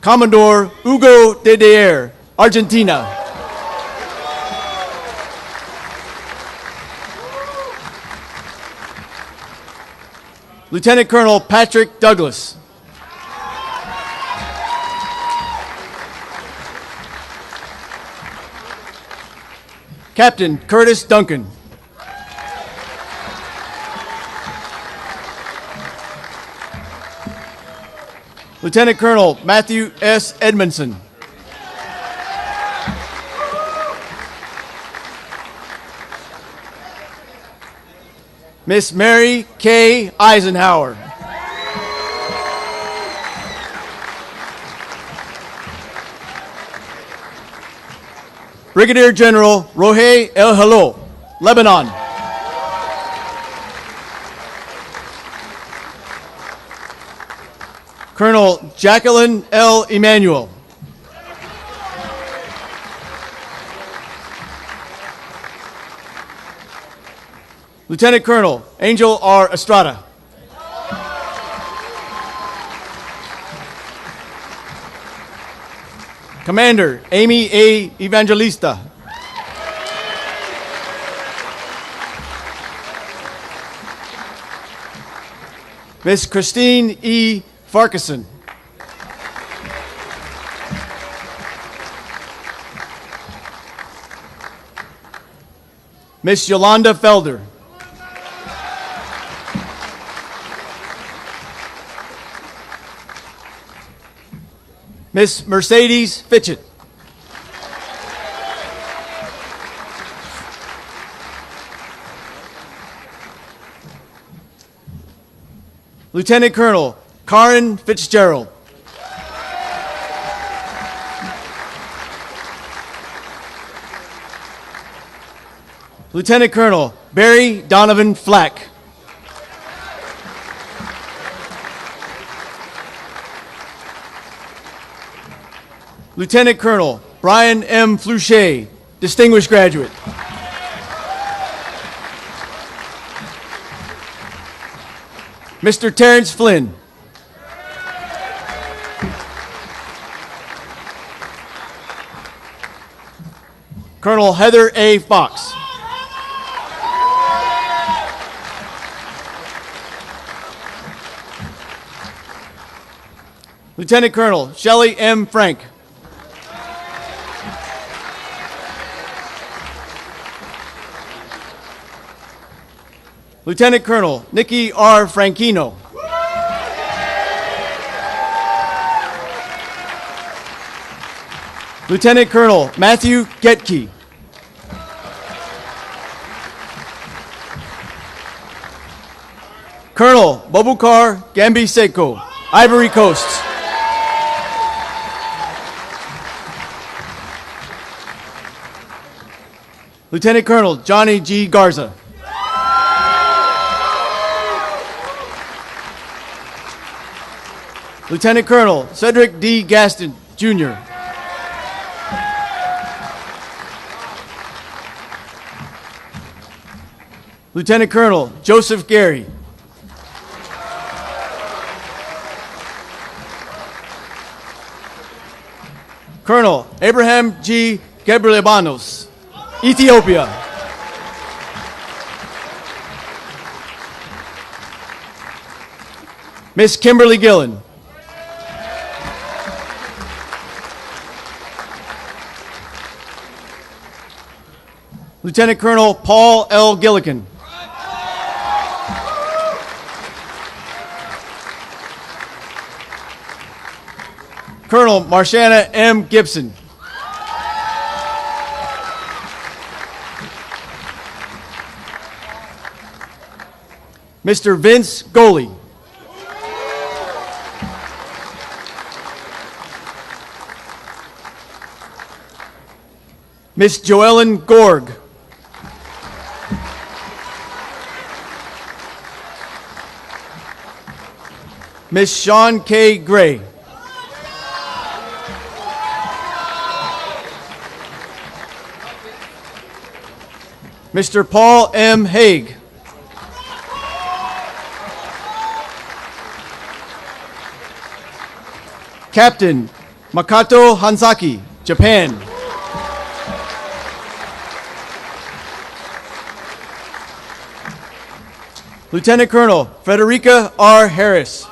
Commodore Hugo de Deer, Argentina. Lieutenant Colonel Patrick Douglas. Captain Curtis Duncan. Lieutenant Colonel Matthew S. Edmondson. Miss Mary K. Eisenhower. Brigadier General Rohey El Halo, Lebanon. Colonel Jacqueline L. Emanuel. Lieutenant Colonel Angel R. Estrada. Commander Amy A. Evangelista. Miss Christine E. Farquharson. Miss Yolanda Felder. Miss Mercedes Fitchett. Lieutenant Colonel Karen Fitzgerald. Lieutenant Colonel Barry Donovan Flack. Lieutenant Colonel Brian M. Fluchet, distinguished graduate. Mr. Terrence Flynn. Colonel Heather A. Fox. Lieutenant Colonel Shelley M. Frank. Lieutenant Colonel Nikki R. Franchino. Lieutenant Colonel Matthew Getke. Colonel Bobukar Gambi Seko, Ivory Coast. Lieutenant Colonel Johnny G. Garza. Lieutenant Colonel Cedric D. Gaston, Jr. Lieutenant Colonel Joseph Gary. Colonel Abraham G. Gebrelibanos, Ethiopia. Miss Kimberly Gillen. Lieutenant Colonel Paul L. Gillikin. Colonel Marshana M. Gibson. Mr. Vince Goley. Miss Joellen Gorg. Miss Sean K. Gray. Mr. Paul M. Haig. Captain Makoto Hansaki, Japan. Lieutenant Colonel Frederica R. Harris.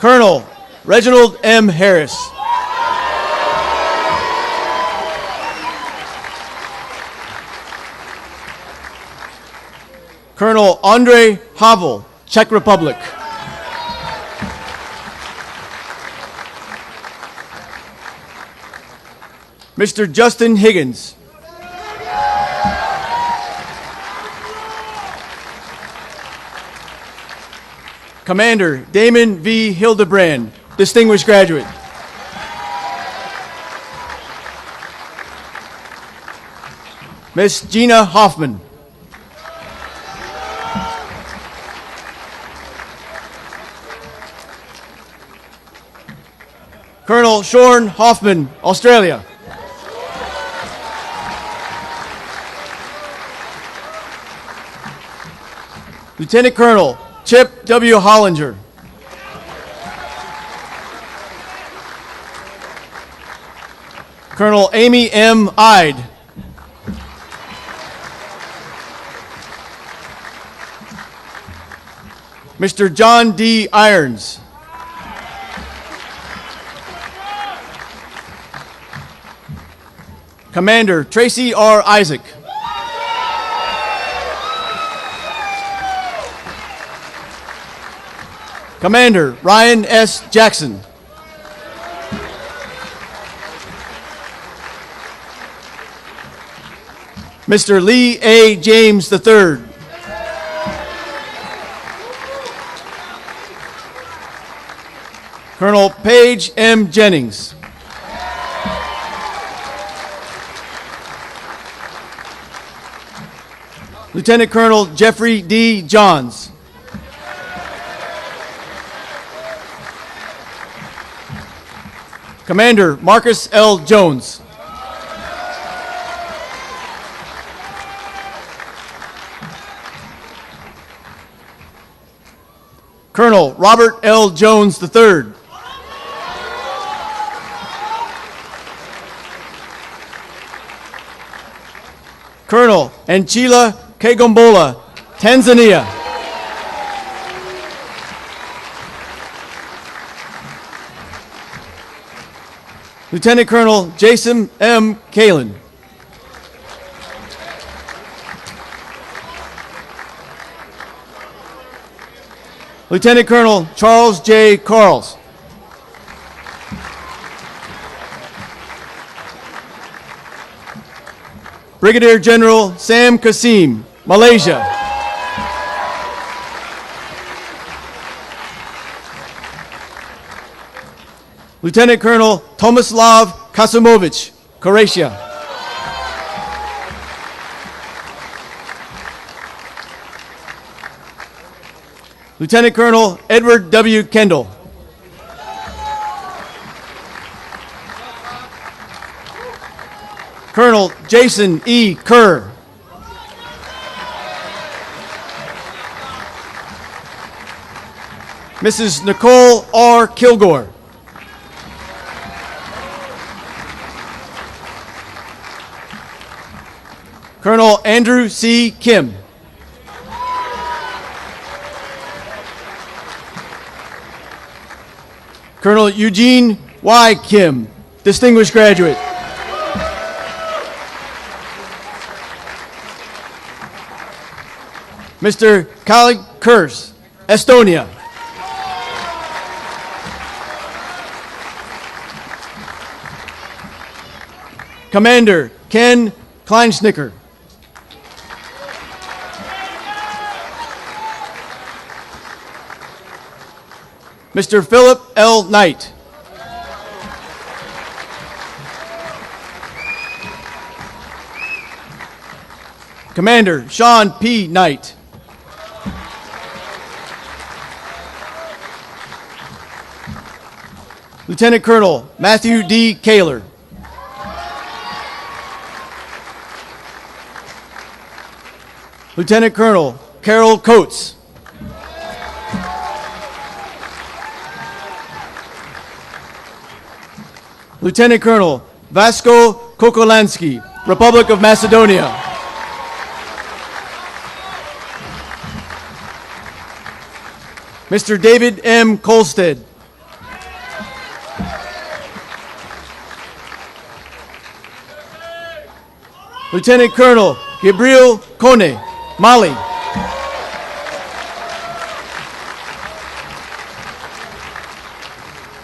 Colonel Reginald M. Harris. Colonel Andrei Havel, Czech Republic. Mr. Justin Higgins. Commander Damon V. Hildebrand, distinguished graduate. Miss Gina Hoffman. Colonel Shorn Hoffman, Australia. Lieutenant Colonel Chip W. Hollinger. Colonel Amy M. Ide. Mr. John D. Irons. Commander Tracy R. Isaac. Commander Ryan S. Jackson. Mr. Lee A. James III. Colonel Paige M. Jennings. Lieutenant Colonel Jeffrey D. Johns. Commander Marcus L. Jones. Colonel Robert L. Jones III. Colonel Anchila Kegombola, Tanzania. Lieutenant Colonel Jason M. Kalin. Lieutenant Colonel Charles J. Carls. Brigadier General Sam Kasim, Malaysia. Lieutenant Colonel Tomislav Kasumovich, Croatia. Lieutenant Colonel Edward W. Kendall. Colonel Jason E. Kerr. Mrs. Nicole R. Kilgore. Colonel Andrew C. Kim. Colonel Eugene Y. Kim, distinguished graduate. Mr. Khalid Kurs, Estonia. Commander Ken Kleinschnicker. Mr. Philip L. Knight. Commander Sean P. Knight. Lieutenant Colonel Matthew D. Kaler. Lieutenant Colonel Carol Coates. Lieutenant Colonel Vasco Kokolansky, Republic of Macedonia. Mr. David M. Kolstead. Lieutenant Colonel Gabriel Kone, Mali.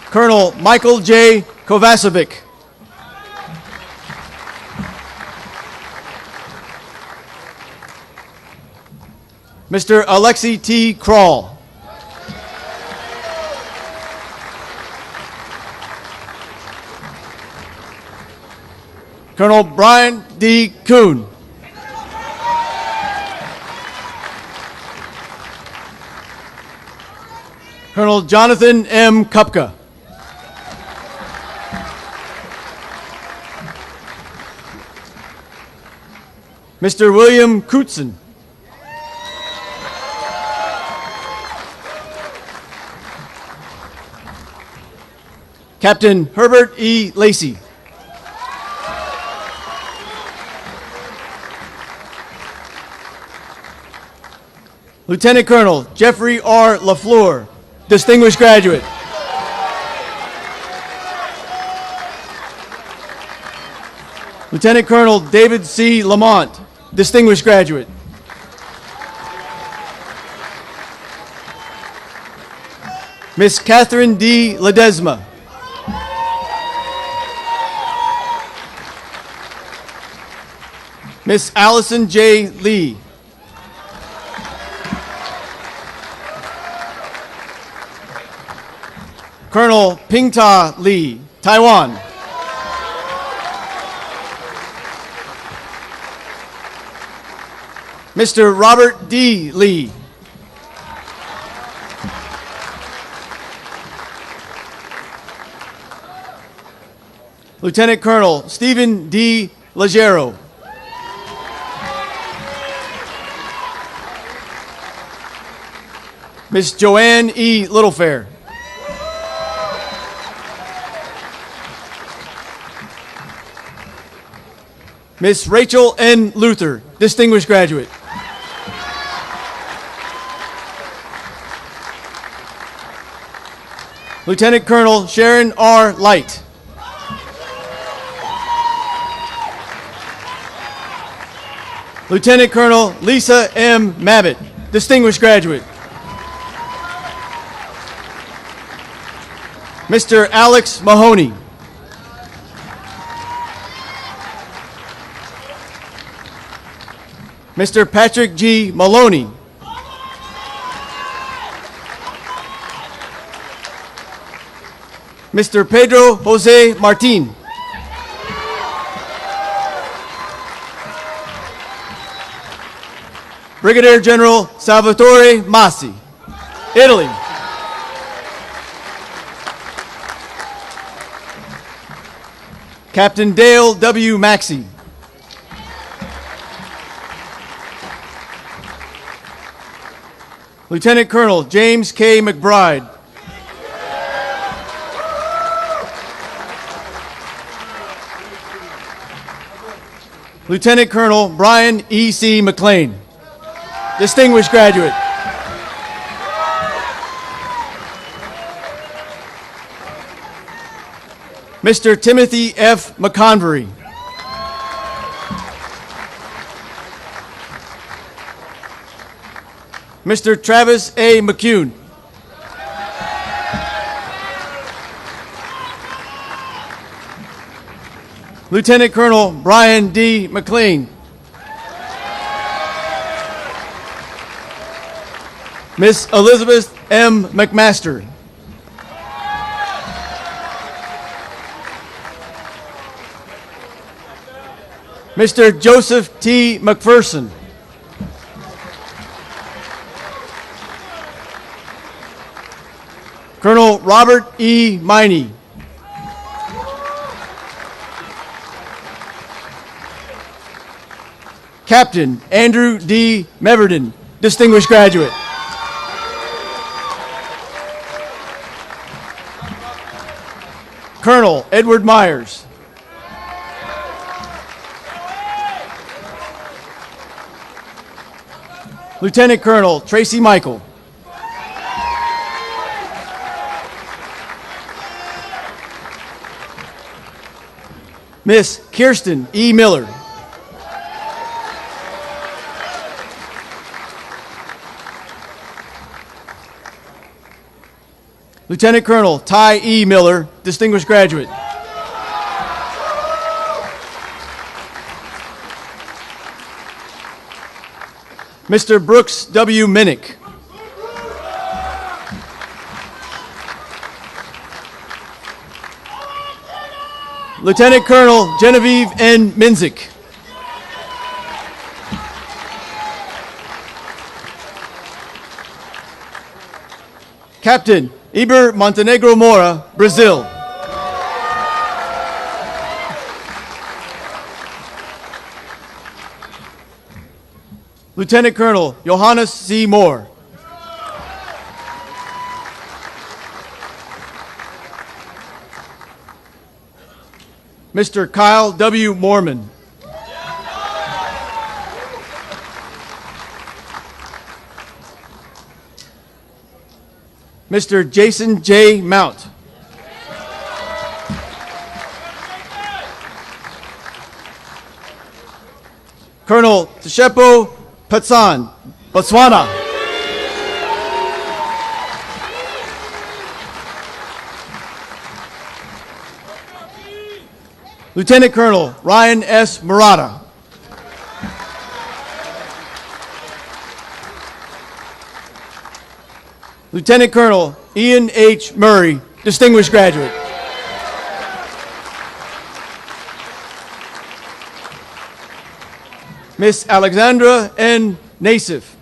Colonel Michael J. Kovacevic. Mr. Alexei T. Kroll. Colonel Brian D. Kuhn. Colonel Jonathan M. Kupka. Mr. William Krutzen. Captain Herbert E. Lacey. Lieutenant Colonel Jeffrey R. LaFleur, distinguished graduate. Lieutenant Colonel David C. Lamont, distinguished graduate. Miss Catherine D. Ledesma. Miss Allison J. Lee. Colonel Pingta Lee, Taiwan. Mr. Robert D. Lee. Lieutenant Colonel Stephen D. Legero. Miss Joanne E. Littlefair. Miss Rachel N. Luther, distinguished graduate. Lieutenant Colonel Sharon R. Light. Lieutenant Colonel Lisa M. Mabbitt, distinguished graduate. Mr. Alex Mahoney. Mr. Patrick G. Maloney. Mr. Pedro Jose Martin. Brigadier General Salvatore Massi, Italy. Captain Dale W. Maxey. Lieutenant Colonel James K. McBride. Lieutenant Colonel Brian E. C. McLean, distinguished graduate. Mr. Timothy F. McConvery. Mr. Travis A. McCune. Lieutenant Colonel Brian D. McLean. Miss Elizabeth M. McMaster. Mr. Joseph T. McPherson. Colonel Robert E. Miney. Captain Andrew D. Meverden, distinguished graduate. Colonel Edward Myers. Lieutenant Colonel Tracy Michael. Miss Kirsten E. Miller. Lieutenant Colonel Ty E. Miller, distinguished graduate. Mr. Brooks W. Minnick. Lieutenant Colonel Genevieve N. Minzik. Captain Iber Montenegro Mora, Brazil. Lieutenant Colonel Johannes C. Moore. Mr. Kyle W. Moorman. Mr. Jason J. Mount. Colonel Tshepo Patsan, Botswana. Lieutenant Colonel Ryan S. Murata. Lieutenant Colonel Ian H. Murray, distinguished graduate. Miss Alexandra N. Nassif.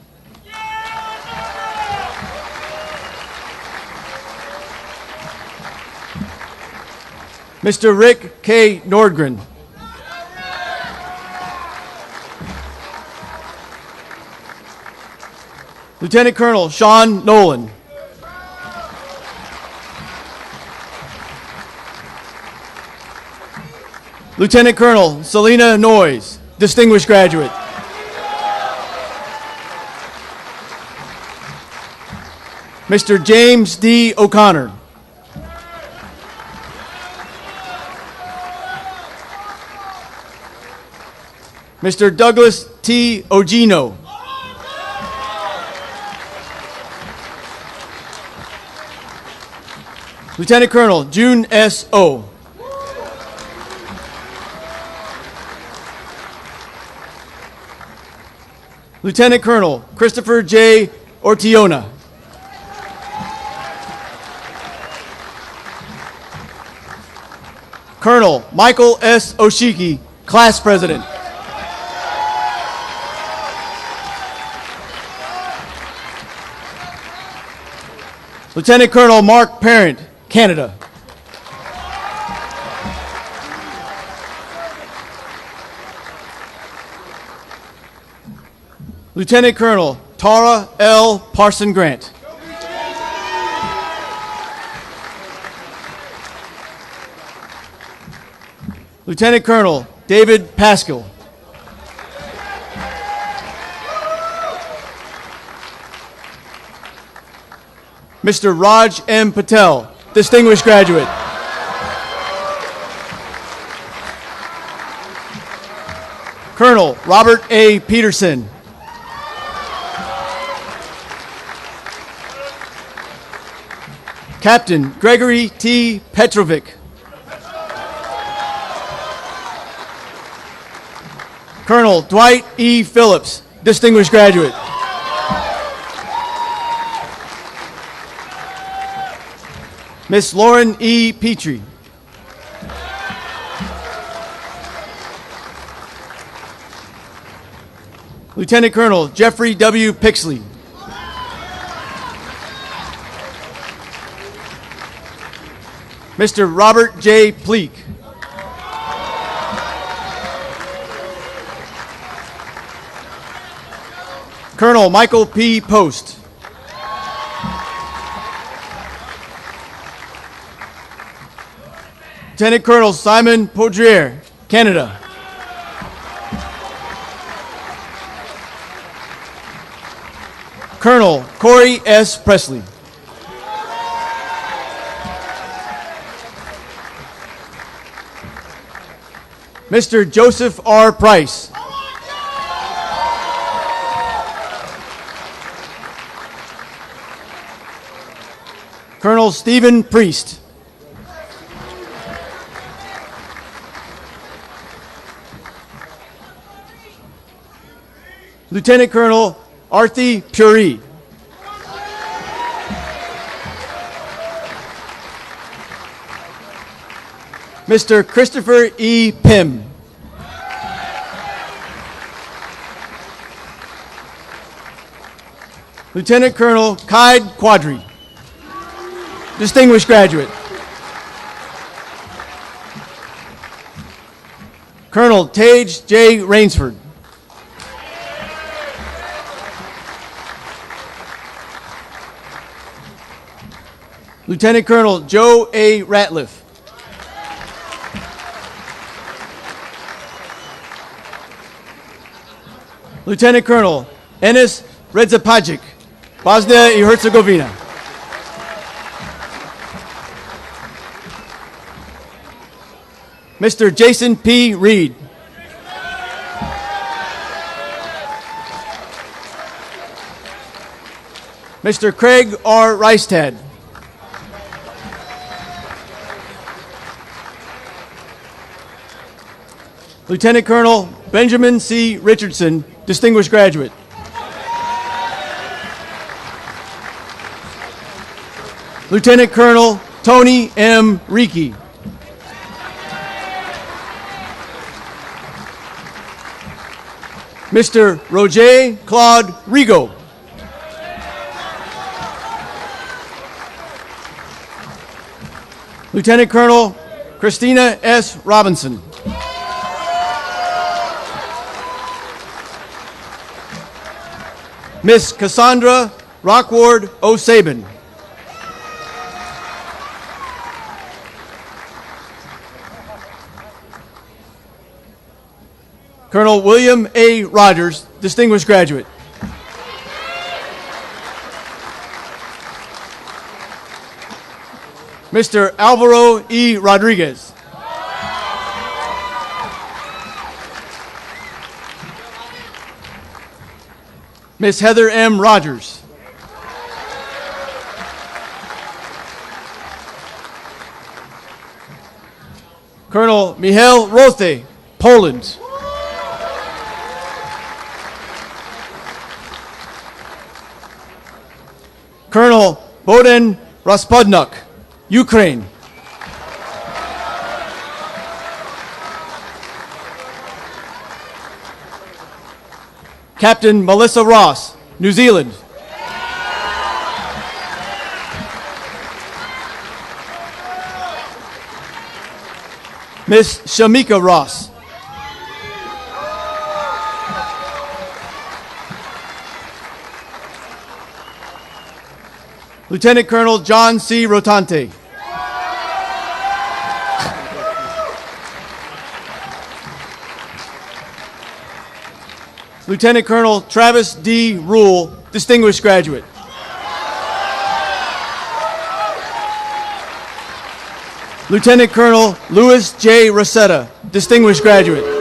Mr. Rick K. Nordgren. Lieutenant Colonel Sean Nolan. Lieutenant Colonel Selena Noyes, distinguished graduate. Mr. James D. O'Connor. Mr. Douglas T. Ogino. Lieutenant Colonel June S. O. Lieutenant Colonel Christopher J. Ortiona. Colonel Michael S. Oshiki, Class President. Lieutenant Colonel Mark Parent, Canada. Lieutenant Colonel Tara L. Parson Grant. Lieutenant Colonel David Pascal. Mr. Raj M. Patel, distinguished graduate. Colonel Robert A. Peterson. Captain Gregory T. Petrovic. Colonel Dwight E. Phillips, distinguished graduate. Miss Lauren E. Petrie. Lieutenant Colonel Jeffrey W. Pixley. Mr. Robert J. Pleak. Colonel Michael P. Post. Lieutenant Colonel Simon Poudriere, Canada. Colonel Corey S. Presley. Mr. Joseph R. Price. Colonel Stephen Priest. Lieutenant Colonel Arthi Puri. Mr. Christopher E. Pym. Lieutenant Colonel Kaid Quadri, distinguished graduate. Colonel Tage J. Rainsford. Lieutenant Colonel Joe A. Ratliff. Lieutenant Colonel Enis Redzepagic, Bosnia and Herzegovina. Mr. Jason P. Reed. Mr. Craig R. Reistad. Lieutenant Colonel Benjamin C. Richardson, distinguished graduate. Lieutenant Colonel Tony M. Reiki. Mr. Roger Claude Rigaud. Lieutenant Colonel Christina S. Robinson. Miss Cassandra Rockward O'Sabin. Colonel William A. Rogers, distinguished graduate. Mr. Alvaro E. Rodriguez. Miss Heather M. Rogers. Colonel Michał Rothe, Poland. Colonel Boden Raspodnuk, Ukraine. Captain Melissa Ross, New Zealand. Miss Shamika Ross. Lieutenant Colonel John C. Rotante. Lieutenant Colonel Travis D. Rule, distinguished graduate. Lieutenant Colonel Louis J. Rosetta, distinguished graduate.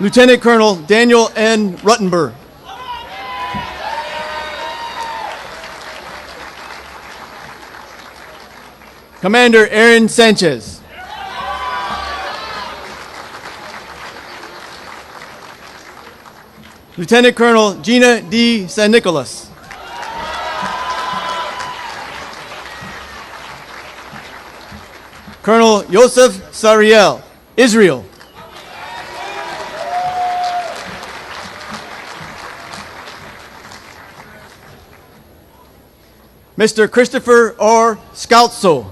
Lieutenant Colonel Daniel N. Ruttenberg. Commander Aaron Sanchez. Lieutenant Colonel Gina D. San Nicolas. Colonel Yosef Sariel, Israel. Mr. Christopher R. Scoutso.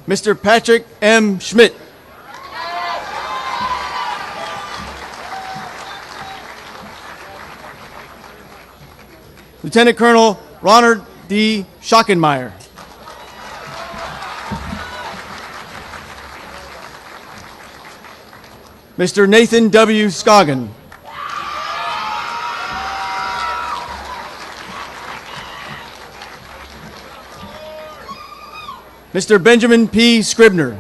Mr. Patrick M. Schmidt. Lieutenant Colonel Ronald D. Schockenmeyer. Mr. Nathan W. Scoggin. Mr. Benjamin P. Scribner.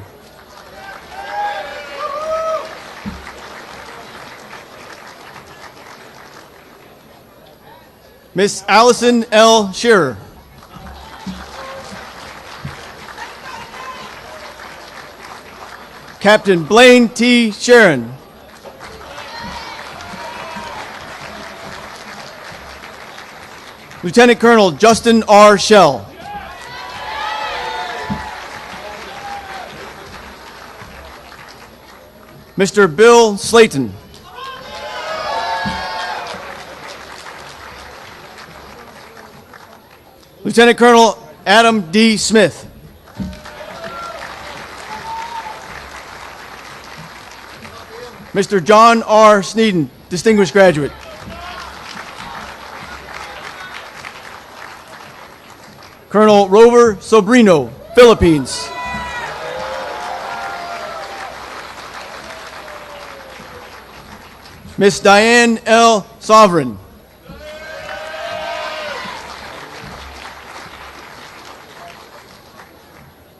Miss Allison L. Shearer. Captain Blaine T. Sharon. Lieutenant Colonel Justin R. Shell. Mr. Bill Slayton. Lieutenant Colonel Adam D. Smith. Mr. John R. Sneeden, distinguished graduate. Colonel Rover Sobrino, Philippines. Miss Diane L. Sovereign.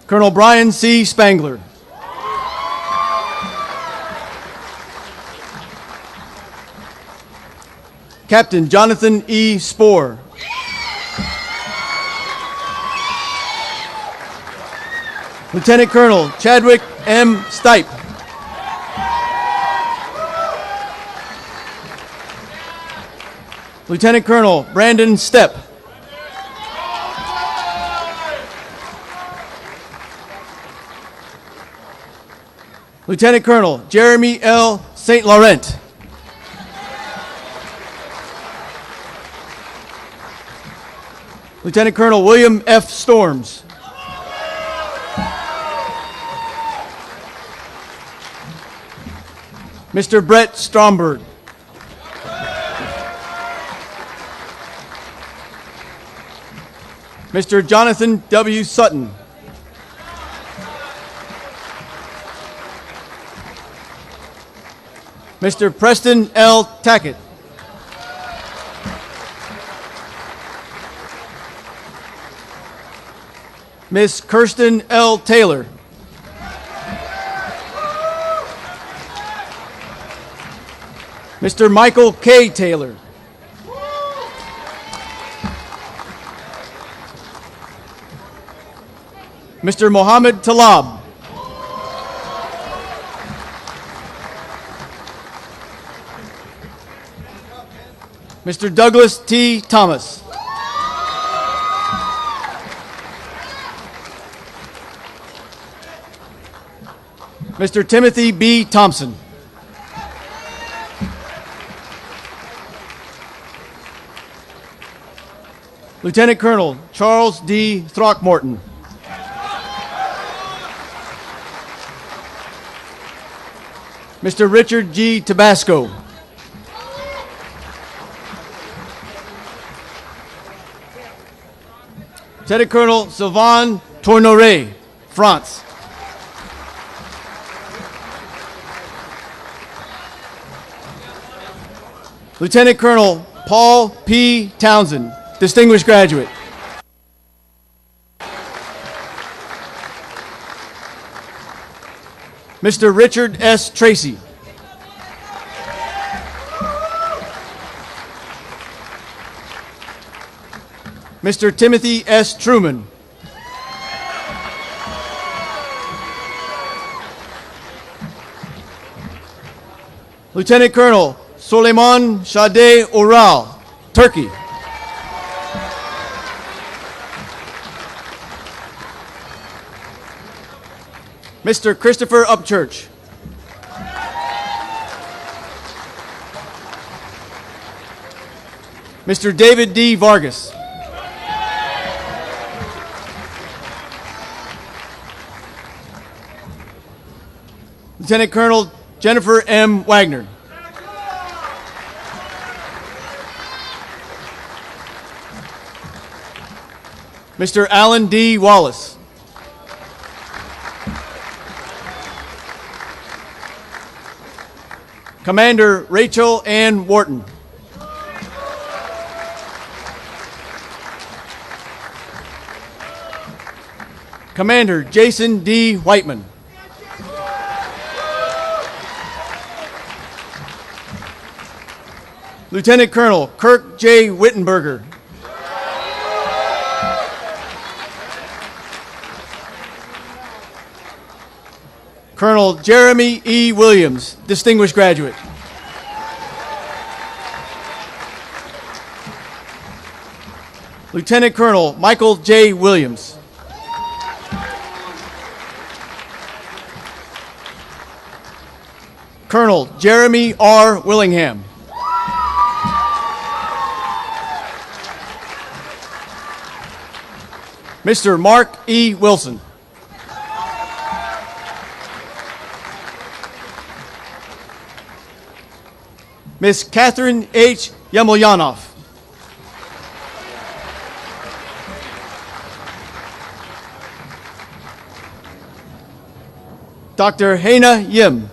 Colonel Brian C. Spangler. Captain Jonathan E. Spohr. Lieutenant Colonel Chadwick M. Stipe. Lieutenant Colonel Brandon Stepp. Lieutenant Colonel Jeremy L. St. Laurent. Lieutenant Colonel William F. Storms. Mr. Brett Stromberg. Mr. Jonathan W. Sutton. Mr. Preston L. Tackett. Miss Kirsten L. Taylor. Mr. Michael K. Taylor. Mr. Mohammed Talab. Mr. Douglas T. Thomas. Mr. Timothy B. Thompson. Lieutenant Colonel Charles D. Throckmorton. Mr. Richard G. Tabasco. Lieutenant Colonel Sylvain Tournoret, France. Lieutenant Colonel Paul P. Townsend, distinguished graduate. Mr. Richard S. Tracy. Mr. Timothy S. Truman. Lieutenant Colonel Soleiman Shadeh Oral, Turkey. Mr. Christopher Upchurch. Mr. David D. Vargas. Lieutenant Colonel Jennifer M. Wagner. Mr. Alan D. Wallace. Commander Rachel Ann Wharton. Commander Jason D. Whiteman. Lieutenant Colonel Kirk J. Wittenberger. Colonel Jeremy E. Williams, distinguished graduate. Lieutenant Colonel Michael J. Williams. Colonel Jeremy R. Willingham. Mr. Mark E. Wilson. Miss Catherine H. Yemelyanov. Dr. Hena Yim.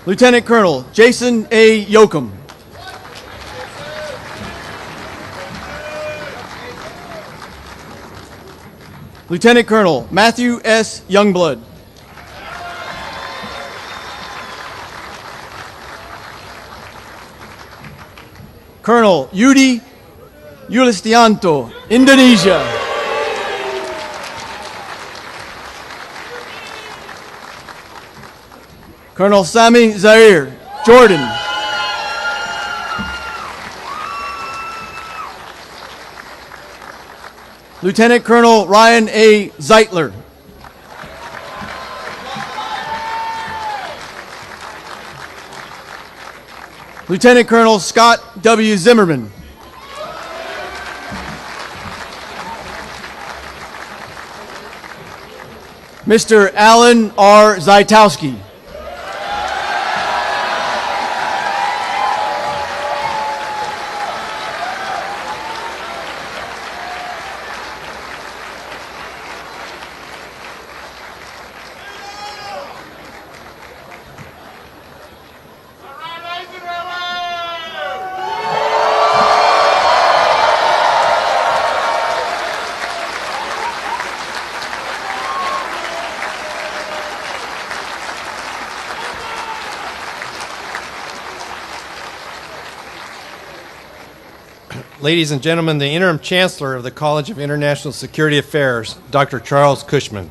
Lieutenant Colonel Jason A. Yoakum. Lieutenant Colonel Matthew S. Youngblood. Colonel Yudi Yulistianto, Indonesia. Colonel Sami Zaire, Jordan. Lieutenant Colonel Ryan A. Zeitler. Lieutenant Colonel Scott W. Zimmerman. Mr. Alan R. Zaitowski. Ladies and gentlemen, the Interim Chancellor of the College of International Security Affairs, Dr. Charles Cushman.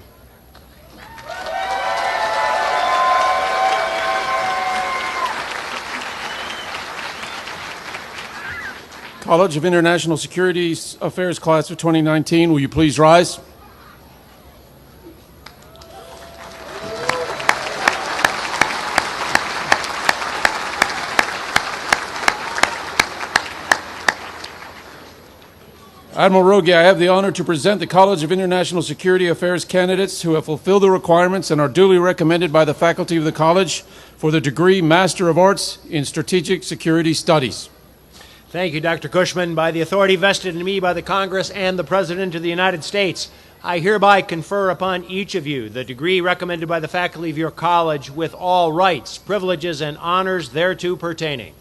College of International Security Affairs Class of 2019, will you please rise? Admiral Rogi, I have the honor to present the College of International Security Affairs candidates who have fulfilled the requirements and are duly recommended by the faculty of the college for the degree Master of Arts in Strategic Security Studies. Thank you, Dr. Cushman. By the authority vested in me by the Congress and the President of the United States, I hereby confer upon each of you the degree recommended by the faculty of your college with all rights, privileges, and honors thereto pertaining.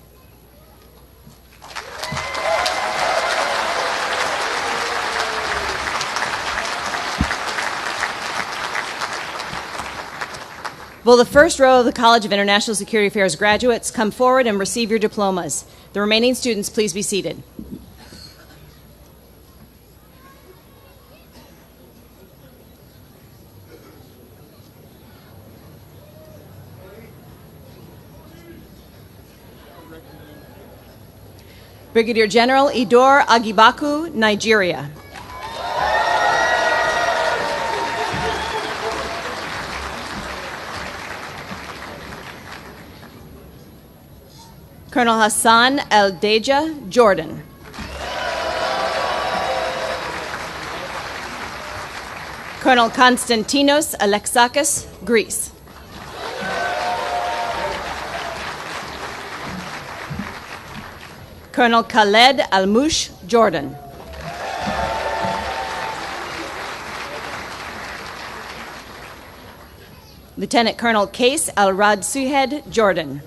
Will the first row of the College of International Security Affairs graduates come forward and receive your diplomas? The remaining students, please be seated. Brigadier General Idor Agibaku, Nigeria. Colonel Hassan El-Deja, Jordan. Colonel Konstantinos Alexakis, Greece. Colonel Khaled Al-Mush, Jordan. Lieutenant Colonel Qais Al-Rad Suhed, Jordan.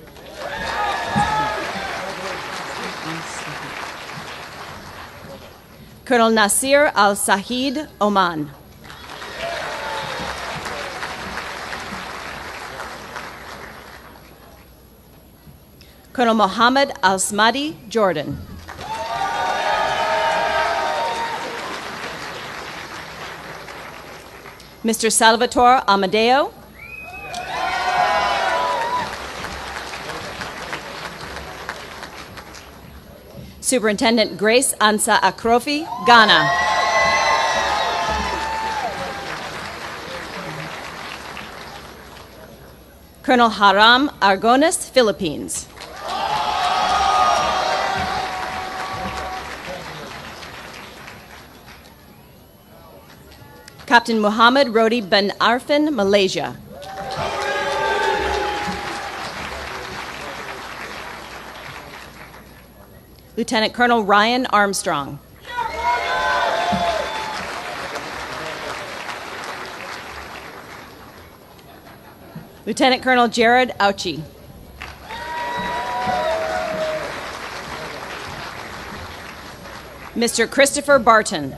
Colonel Nasir Al-Sahid, Oman. Colonel Mohammed Al-Smadi, Jordan. Mr. Salvatore Amadeo. Superintendent Grace Ansa Akrofi, Ghana. Colonel Haram Argonis, Philippines. Captain Muhammad Rodi Ben Arfin, Malaysia. Lieutenant Colonel Ryan Armstrong. Lieutenant Colonel Jared Auchi. Mr. Christopher Barton.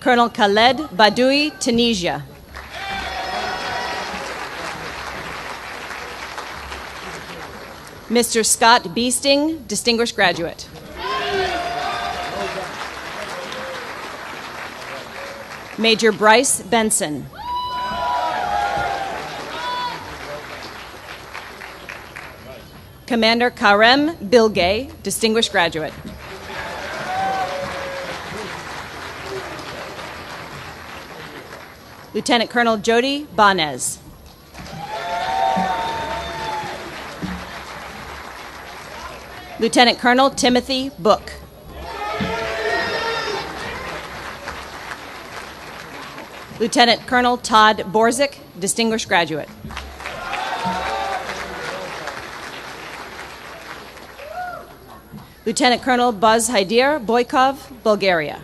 Colonel Khaled Badoui, Tunisia. Mr. Scott Beesting, distinguished graduate. Major Bryce Benson. Commander Karem Bilgay, distinguished graduate. Lieutenant Colonel Jody Banez. Lieutenant Colonel Timothy Book. Lieutenant Colonel Todd Borzik, distinguished graduate. Lieutenant Colonel Buzz Haidir Boykov, Bulgaria.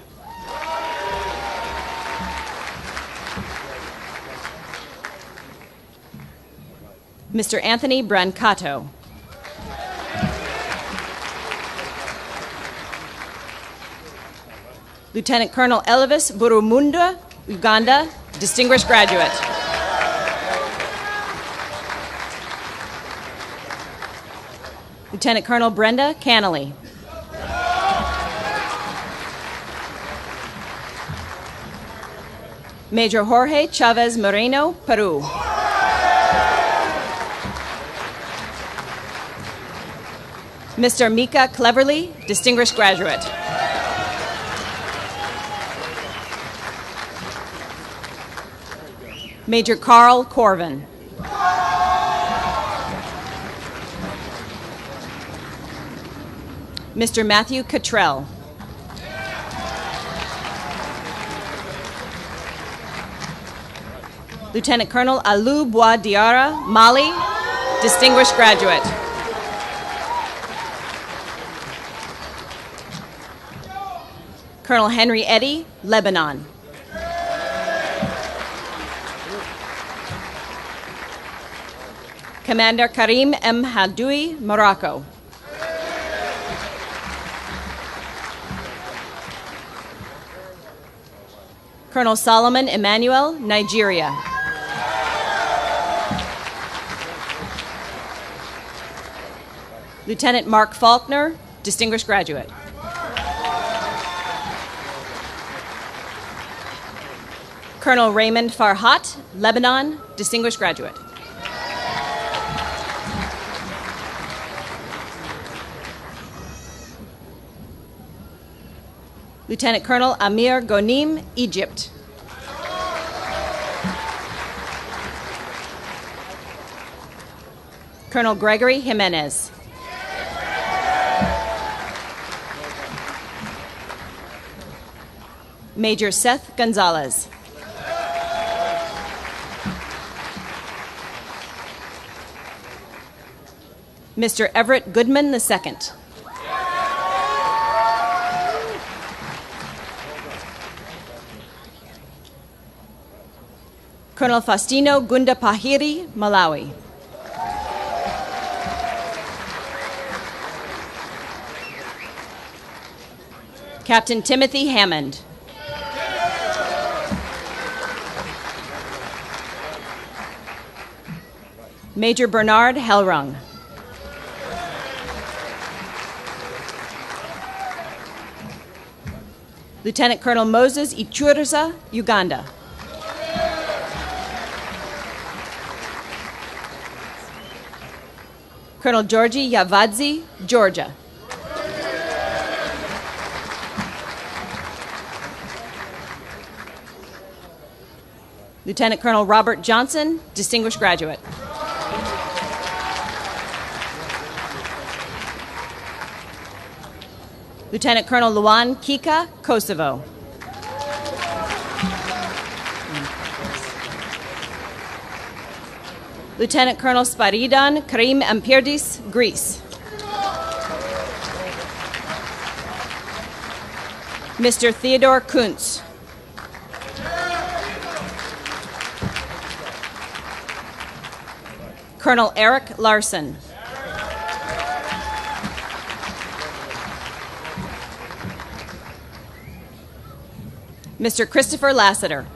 Mr. Anthony Brancato. Lieutenant Colonel Elvis Burumunda, Uganda, distinguished graduate. Lieutenant Colonel Brenda Cannelly. Major Jorge Chavez Moreno, Peru. Mr. Mika Cleverly, distinguished graduate. Major Carl Corvin. Mr. Matthew Cottrell. Lieutenant Colonel Alou Bois Diarra, Mali, distinguished graduate. Colonel Henry Eddy, Lebanon. Commander Karim M. Hadoui, Morocco. Colonel Solomon Emmanuel, Nigeria. Lieutenant Mark Faulkner, distinguished graduate. Colonel Raymond Farhat, Lebanon, distinguished graduate. Lieutenant Colonel Amir Ghonim, Egypt. Colonel Gregory Jimenez. Major Seth Gonzalez. Mr. Everett Goodman II. Colonel Faustino Gundapahiri, Malawi. Captain Timothy Hammond. Major Bernard Hellrung. Lieutenant Colonel Moses Ichurza, Uganda. Colonel Georgi Yavadze, Georgia. Lieutenant Colonel Robert Johnson, distinguished graduate. Lieutenant Colonel Luan Kika, Kosovo. Lieutenant Colonel Sparidan Karim Ampirdis, Greece. Mr. Theodore Kuntz. Colonel Eric Larson. Mr. Christopher Lassiter.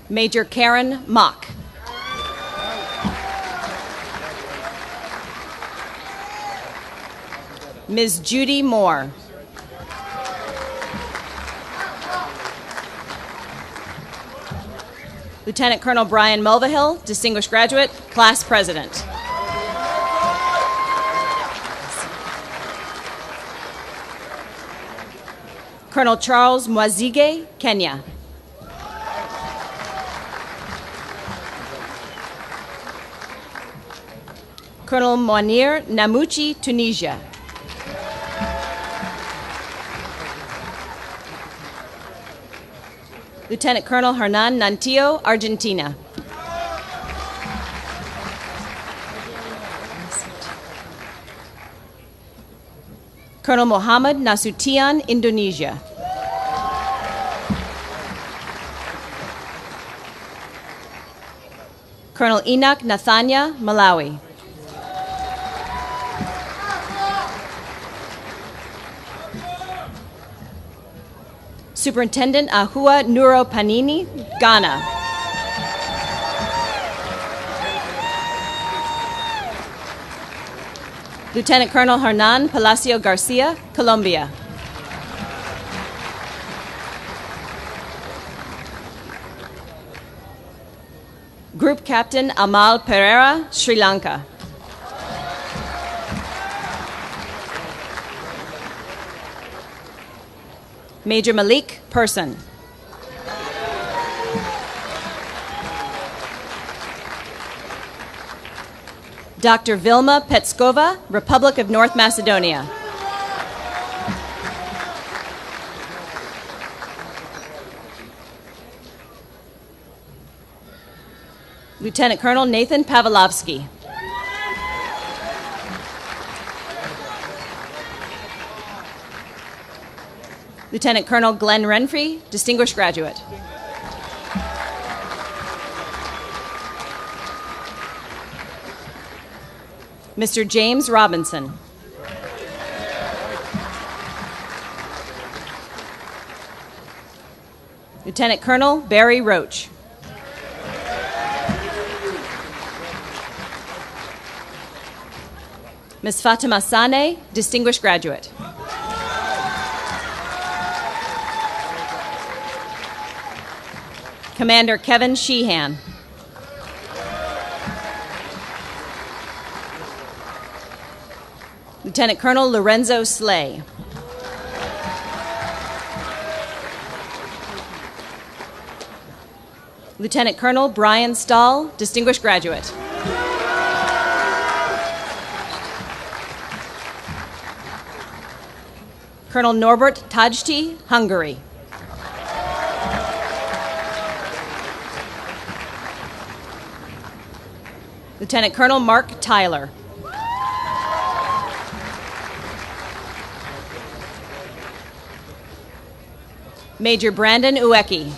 Major Karen Mock. Ms. Judy Moore. Lieutenant Colonel Brian Mulvihill, Distinguished Graduate, Class President. Colonel Charles Mwazige, Kenya. Colonel Mounir Namuchi, Tunisia. Lieutenant Colonel Hernan Nantillo, Argentina. Colonel Muhammad Nasution, Indonesia. Colonel Enoch Nathanya, Malawi. Superintendent Ahua Nuro Panini, Ghana. Lieutenant Colonel Hernan Palacio Garcia, Colombia. Group Captain Amal Pereira, Sri Lanka. Major Malik Person. Dr. Vilma Petskova, Republic of North Macedonia. Lieutenant Colonel Nathan Pavlovsky. Lieutenant Colonel Glenn Renfrey, Distinguished Graduate. Mr. James Robinson. Lieutenant Colonel Barry Roach. Ms. Fatima Sane, Distinguished Graduate. Commander Kevin Sheehan. Lieutenant Colonel Lorenzo Slay. Lieutenant Colonel Brian Stahl, Distinguished Graduate. Colonel Norbert Tajti, Hungary. Lieutenant Colonel Mark Tyler. Major Brandon Ueki.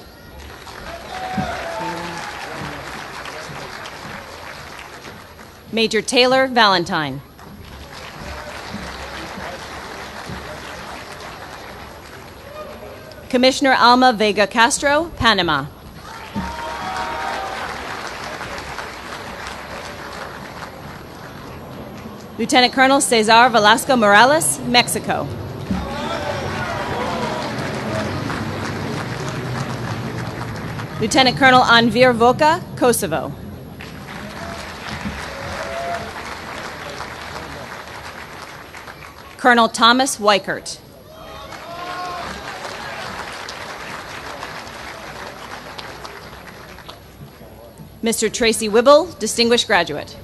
Major Taylor Valentine. Commissioner Alma Vega Castro, Panama. Lieutenant Colonel Cesar Velasco Morales, Mexico. Lieutenant Colonel Anvir Voka, Kosovo. Colonel Thomas Weichert. Mr. Tracy Wibble, Distinguished Graduate.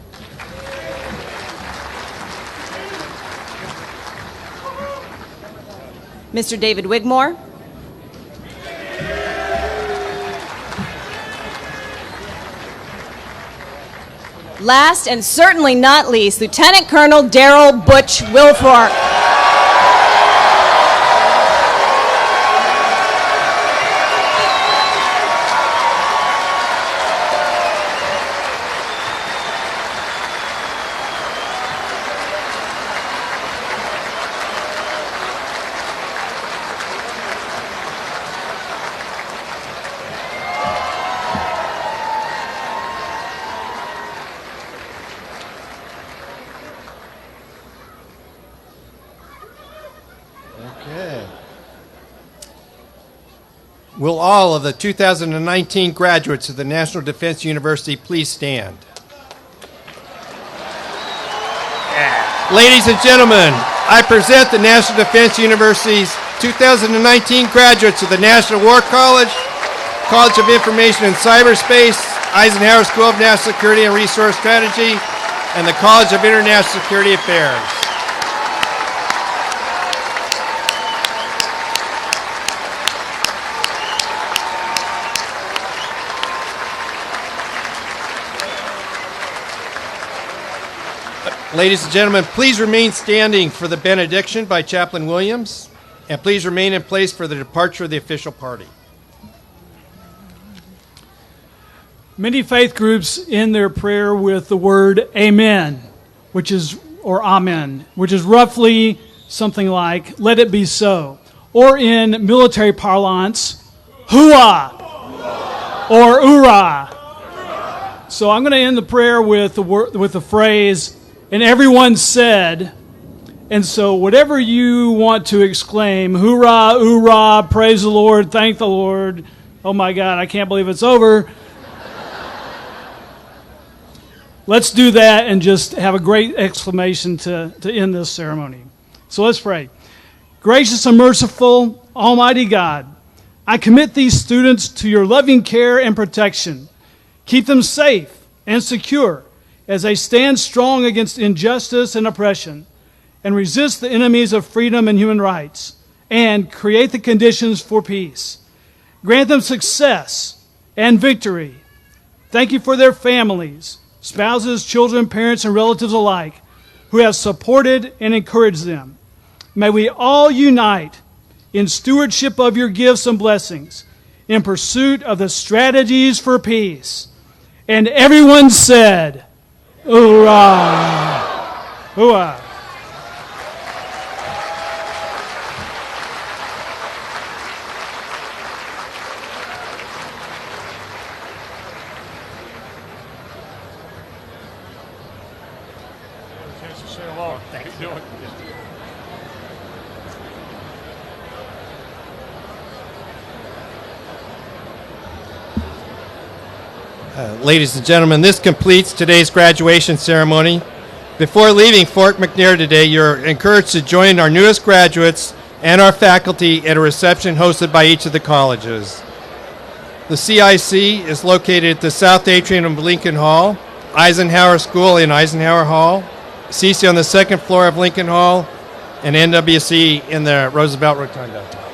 Mr. David Wigmore. Last and certainly not least, Lieutenant Colonel Daryl Butch Wilfork. Okay. Will all of the 2019 graduates of the National Defense University please stand? Ladies and gentlemen, I present the National Defense University's 2019 graduates of the National War College, College of Information and Cyberspace, Eisenhower School of National Security and Resource Strategy, and the College of International Security Affairs. Ladies and gentlemen, please remain standing for the benediction by Chaplain Williams, and please remain in place for the departure of the official party. Many faith groups end their prayer with the word amen, or amen, which is roughly something like, let it be so. Or in military parlance, hooah, or oorah. So I'm going to end the prayer with the phrase, and everyone said, and so whatever you want to exclaim, hoorah, oorah, praise the Lord, thank the Lord, oh my God, I can't believe it's over. Let's do that and just have a great exclamation to end this ceremony. So let's pray. Gracious and merciful, Almighty God, I commit these students to your loving care and protection. Keep them safe and secure as they stand strong against injustice and oppression and resist the enemies of freedom and human rights and create the conditions for peace. Grant them success and victory. Thank you for their families, spouses, children, parents, and relatives alike who have supported and encouraged them. May we all unite in stewardship of your gifts and blessings in pursuit of the strategies for peace. And everyone said, hoorah! Hoorah! Ladies and gentlemen, this completes today's graduation ceremony. Before leaving Fort McNair today, you're encouraged to join our newest graduates and our faculty at a reception hosted by each of the colleges. The CIC is located at the South Atrium of Lincoln Hall, Eisenhower School in Eisenhower Hall, CC on the second floor of Lincoln Hall, and NWC in the Roosevelt Rotunda.